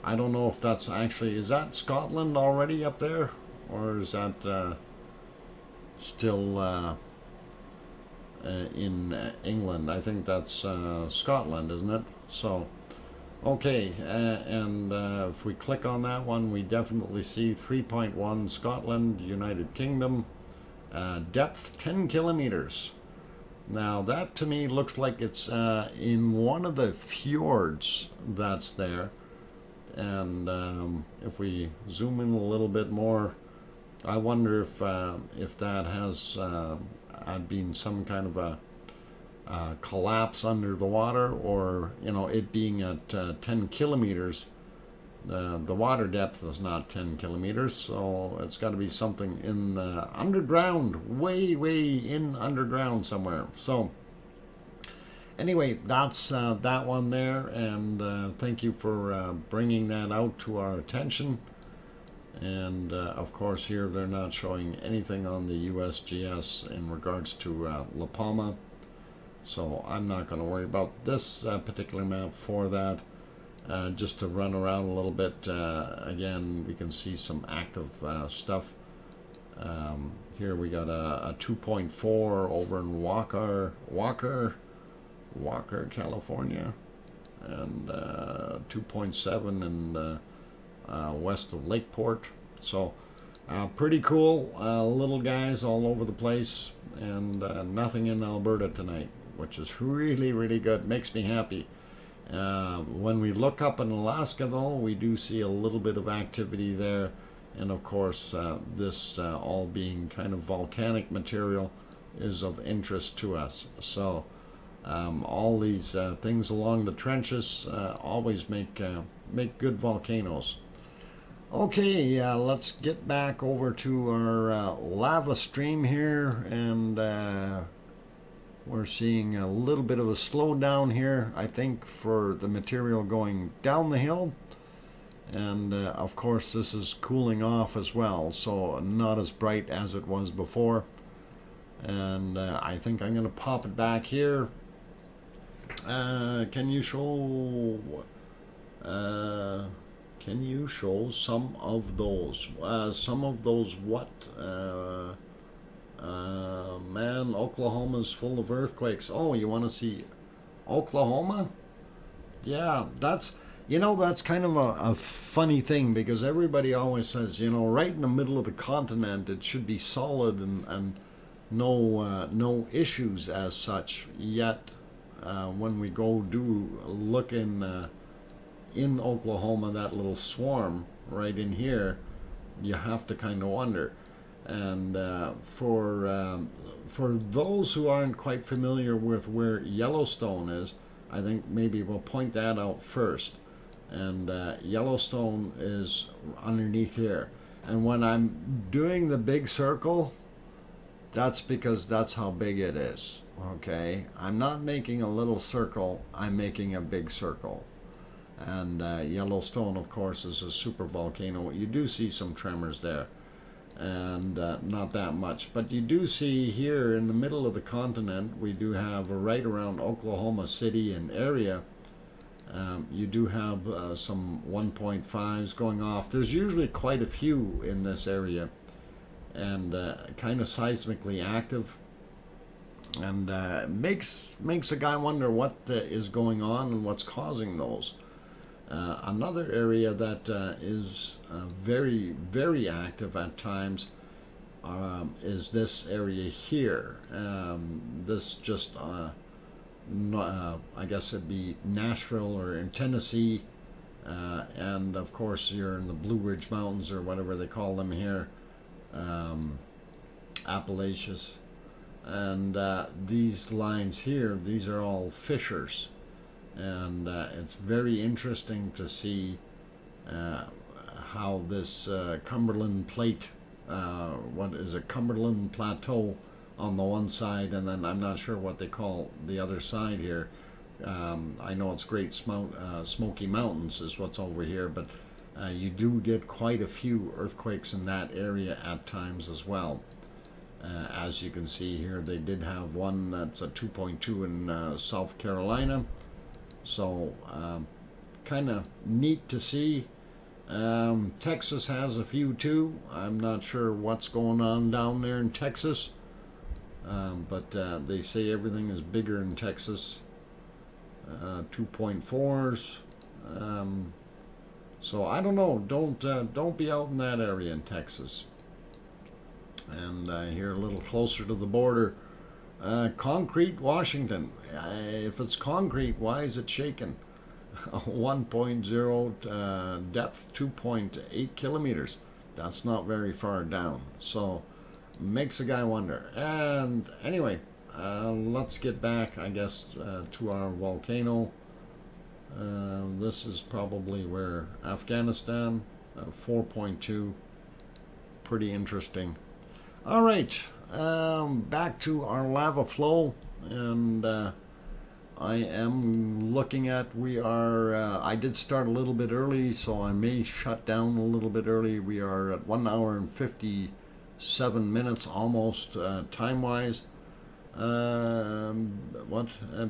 I don't know if that's actually, is that Scotland already up there, or is that still in England? I think that's Scotland, isn't it? So okay, and if we click on that one, we definitely see 3.1 Scotland, United Kingdom, depth 10 kilometers. Now that to me looks like it's in one of the fjords that's there. And if we zoom in a little bit more, I wonder if that has been some kind of a collapse under the water, or it being at 10 kilometers. The water depth is not 10 kilometers, so it's got to be something in the underground, way in underground somewhere. So anyway, that's that one there, and thank you for bringing that out to our attention. And of course here they're not showing anything on the USGS in regards to La Palma, so I'm not going to worry about this particular map for that. Just to run around a little bit, again, we can see some active stuff. Here we got a 2.4 over in Walker, California, and 2.7 in west of Lakeport. So pretty cool. Little guys all over the place, and nothing in Alberta tonight, which is really good. Makes me happy. When we look up in Alaska, though, we do see a little bit of activity there, and of course this all being kind of volcanic material is of interest to us. So all these things along the trenches always make good volcanoes. Okay, let's get back over to our lava stream here, and we're seeing a little bit of a slowdown here, I think, for the material going down the hill. And of course this is cooling off as well, so not as bright as it was before. And I think I'm going to pop it back here. Can you show some of those what? Man, Oklahoma's full of earthquakes. Oh, you want to see Oklahoma? Yeah, that's kind of a funny thing, because everybody always says, right in the middle of the continent it should be solid and no issues as such. Yet when we go look in Oklahoma, that little swarm right in here, you have to kind of wonder. And for those who aren't quite familiar with where Yellowstone is, I think maybe we'll point that out first. And Yellowstone is underneath here. And when I'm doing the big circle, that's because that's how big it is. Okay, I'm not making a little circle, I'm making a big circle. And Yellowstone, of course, is a super volcano. You do see some tremors there, and not that much, but you do see here in the middle of the continent, we do have right around Oklahoma City and area, you do have some 1.5s going off. There's usually quite a few in this area, and kind of seismically active, and makes a guy wonder what is going on and what's causing those. Another area that is very, very active at times is this area here. This just, I guess it'd be Nashville or in Tennessee, and of course you're in the Blue Ridge Mountains or whatever they call them here, Appalachians. And these lines here, these are all fissures. And it's very interesting to see how this Cumberland Plate, what is a Cumberland Plateau on the one side, and then I'm not sure what they call the other side here. I know it's Great Smoky Mountains is what's over here, but you do get quite a few earthquakes in that area at times as well. As you can see here, they did have one that's a 2.2 in South Carolina. So, kind of neat to see. Texas has a few too. I'm not sure what's going on down there in Texas, but they say everything is bigger in Texas. 2.4s. So I don't know. Don't be out in that area in Texas. And here a little closer to the border. Concrete, Washington. If it's concrete, why is it shaking? 1.0 depth, 2.8 kilometers. That's not very far down. So makes a guy wonder. And anyway, let's get back, I guess, to our volcano. This is probably where Afghanistan, 4.2. Pretty interesting. All right. Back to our lava flow, and I am looking at, we are, I did start a little bit early, so I may shut down a little bit early. We are at 1 hour and 57 minutes almost, time-wise.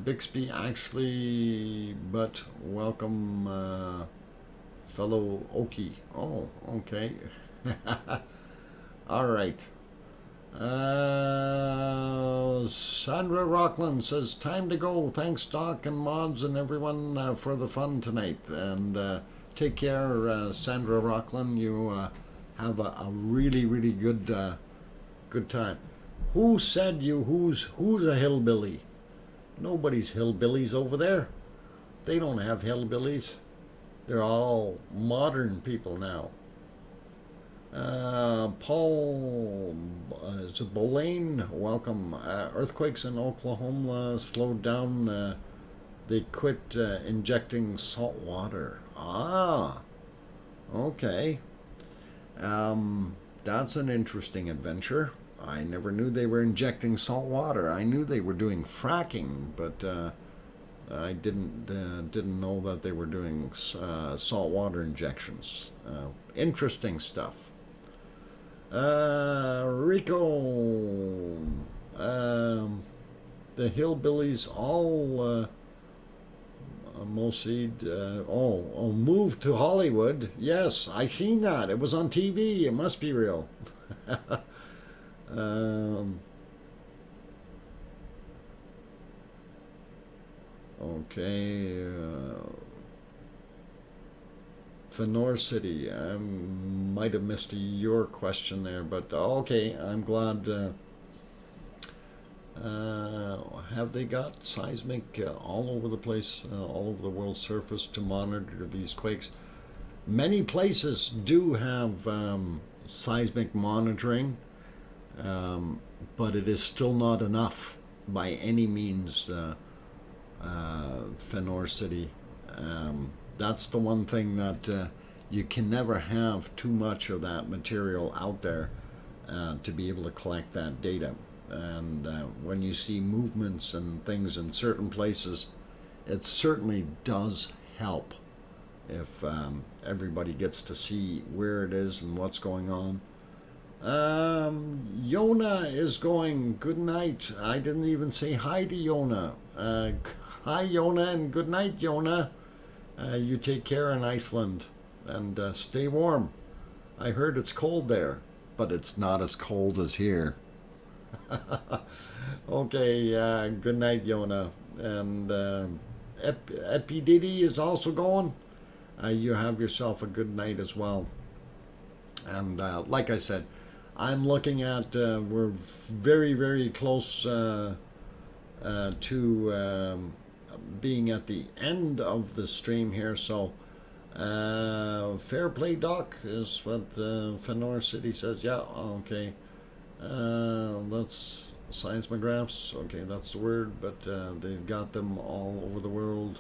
Bixby actually, but welcome, fellow Okie. Oh, okay. All right. Sandra Rockland says, time to go. Thanks, Doc and mods and everyone for the fun tonight. And take care, Sandra Rockland. You have a really, really good time. Who said who's a hillbilly? Nobody's hillbillies over there. They don't have hillbillies. They're all modern people now. Paul, is it Bolane? Welcome. Earthquakes in Oklahoma slowed down. They quit injecting salt water. Ah, okay. That's an interesting adventure. I never knew they were injecting salt water. I knew they were doing fracking, but I didn't know that they were doing salt water injections. Interesting stuff. Rico, the hillbillies all Mosid, moved to Hollywood. Yes, I seen that. It was on TV. It must be real. Okay. Fenor City. I might have missed your question there, but okay. I'm glad. Have they got seismic all over the place, all over the world's surface to monitor these quakes? Many places do have seismic monitoring, but it is still not enough by any means. Fenor City. That's the one thing that you can never have too much of that material out there to be able to collect that data. And when you see movements and things in certain places, it certainly does help if everybody gets to see where it is and what's going on. Yona is going, good night. I didn't even say hi to Yona. Hi Yona, and good night Yona. You take care in Iceland and stay warm. I heard it's cold there. but it's not as cold as here. Okay, good night, Yona. And Epididi is also going. You have yourself a good night as well. And like I said, I'm looking at, we're very, very close to being at the end of the stream here. So fair play, Doc, is what Fenor City says. Yeah, okay. That's seismographs. Okay, that's the word, but they've got them all over the world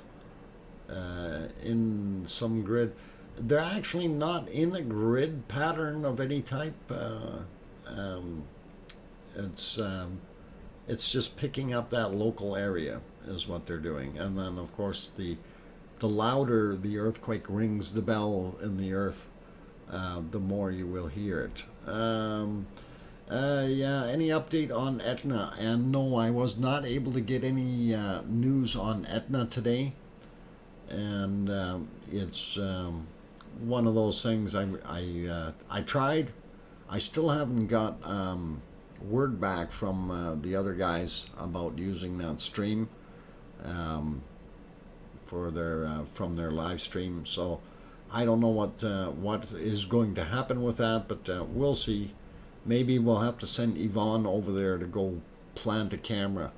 in some grid. They're actually not in a grid pattern of any type. It's just picking up that local area is what they're doing. And then, of course, the louder the earthquake rings the bell in the earth, the more you will hear it. Yeah, any update on Etna? And no, I was not able to get any news on Etna today. And it's one of those things I tried. I still haven't got word back from the other guys about using that stream for their from their live stream. So I don't know what is going to happen with that, but we'll see. Maybe we'll have to send Yvonne over there to go plant a camera.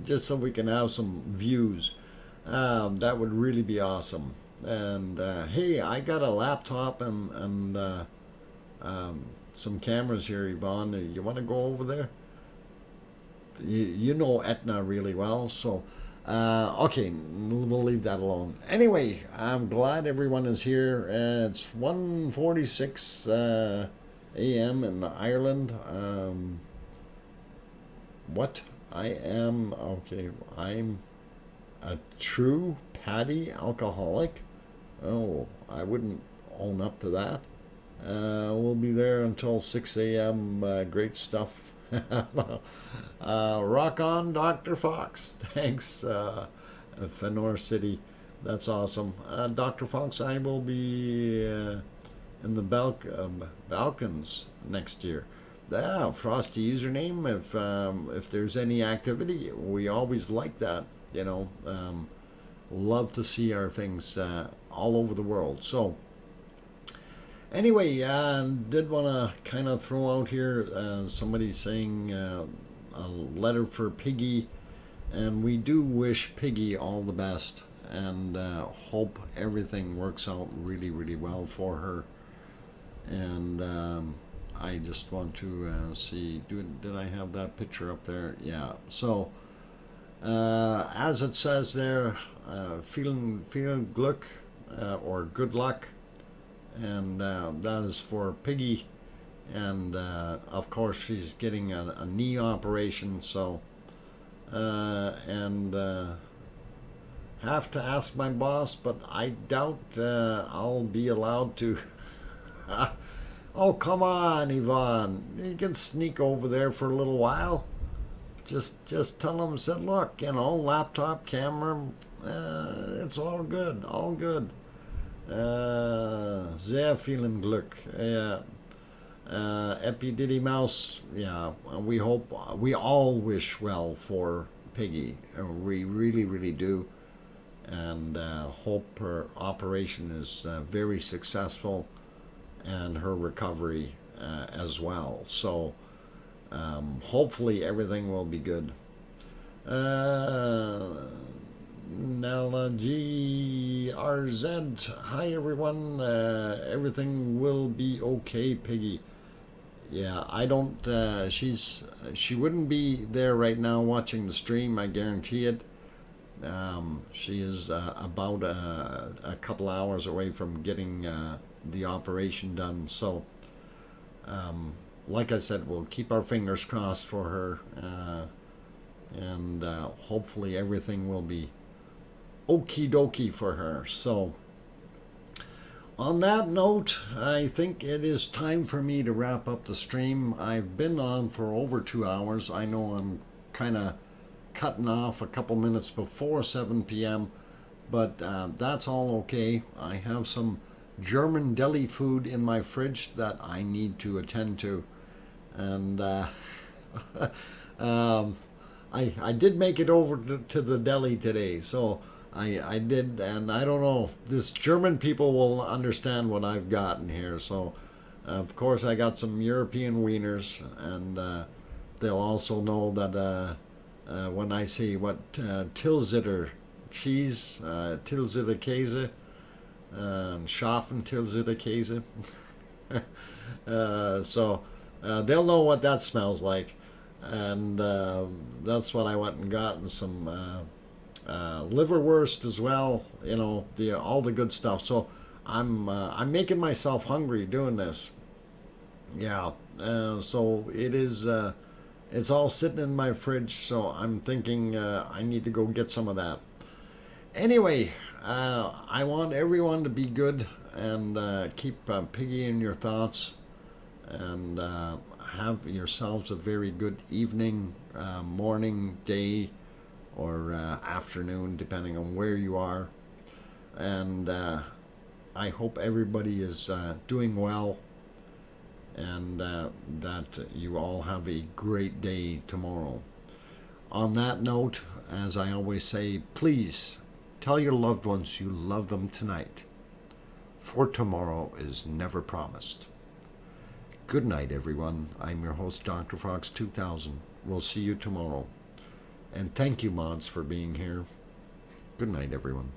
Just so we can have some views. That would really be awesome. And hey, I got a laptop and some cameras here, Yvonne. You want to go over there? You know Etna really well, so okay, we'll leave that alone. Anyway, I'm glad everyone is here. It's 1:46 a.m. in Ireland. What? I'm a true Paddy alcoholic. Oh, I wouldn't own up to that. We'll be there until 6 a.m. Great stuff. Rock on, Dr. Fox. Thanks, Fenor City. That's awesome. Dr. Fox, I will be in the Balkans next year. Yeah, Frosty username. If there's any activity, we always like that. You know, love to see our things all over the world. So anyway, did want to kind of throw out here somebody saying a letter for Piggy, and we do wish Piggy all the best and hope everything works out really, really well for her. And I just want to see, did I have that picture up there? Yeah. So as it says there, vielen Glück or good luck. And that is for Piggy, and of course she's getting a knee operation, so and have to ask my boss, but I doubt I'll be allowed to. Oh, come on, Yvonne, you can sneak over there for a little while. Just tell him, said, look, you know, laptop, camera, it's all good, all good. Sehr vielen Glück. Yeah. Epididdy Mouse. Yeah. We hope, we all wish well for Piggy. We really, really do. And hope her operation is very successful and her recovery as well. So hopefully everything will be good. Nala GRZ, hi everyone, everything will be okay, Piggy. Yeah, I don't, she wouldn't be there right now watching the stream, I guarantee it. She is about a couple hours away from getting the operation done, so like I said, we'll keep our fingers crossed for her, and hopefully everything will be okie dokie for her. So on that note, I think it is time for me to wrap up the stream. I've been on for over 2 hours. I know I'm kind of cutting off a couple minutes before 7 p.m., but that's all okay. I have some German deli food in my fridge that I need to attend to. And I did make it over to the deli today, so I did, and I don't know if this German people will understand what I've gotten here. So, of course, I got some European wieners, and they'll also know that when I say what Tilsiter cheese, Tilsiter Käse, Schaffen Tilsiter Käse. So they'll know what that smells like, and that's what I went and got, and some liverwurst as well. You know, all the good stuff. So I'm making myself hungry doing this. Yeah. So it is. It's all sitting in my fridge. So I'm thinking I need to go get some of that. Anyway, I want everyone to be good and keep Piggy in your thoughts, and have yourselves a very good evening, morning, day, or afternoon, depending on where you are. And I hope everybody is doing well, and that you all have a great day tomorrow. On that note, as I always say, please tell your loved ones you love them tonight, for tomorrow is never promised. Good night, everyone. I'm your host, DrFox2000. We'll see you tomorrow. And thank you, mods, for being here. Good night, everyone.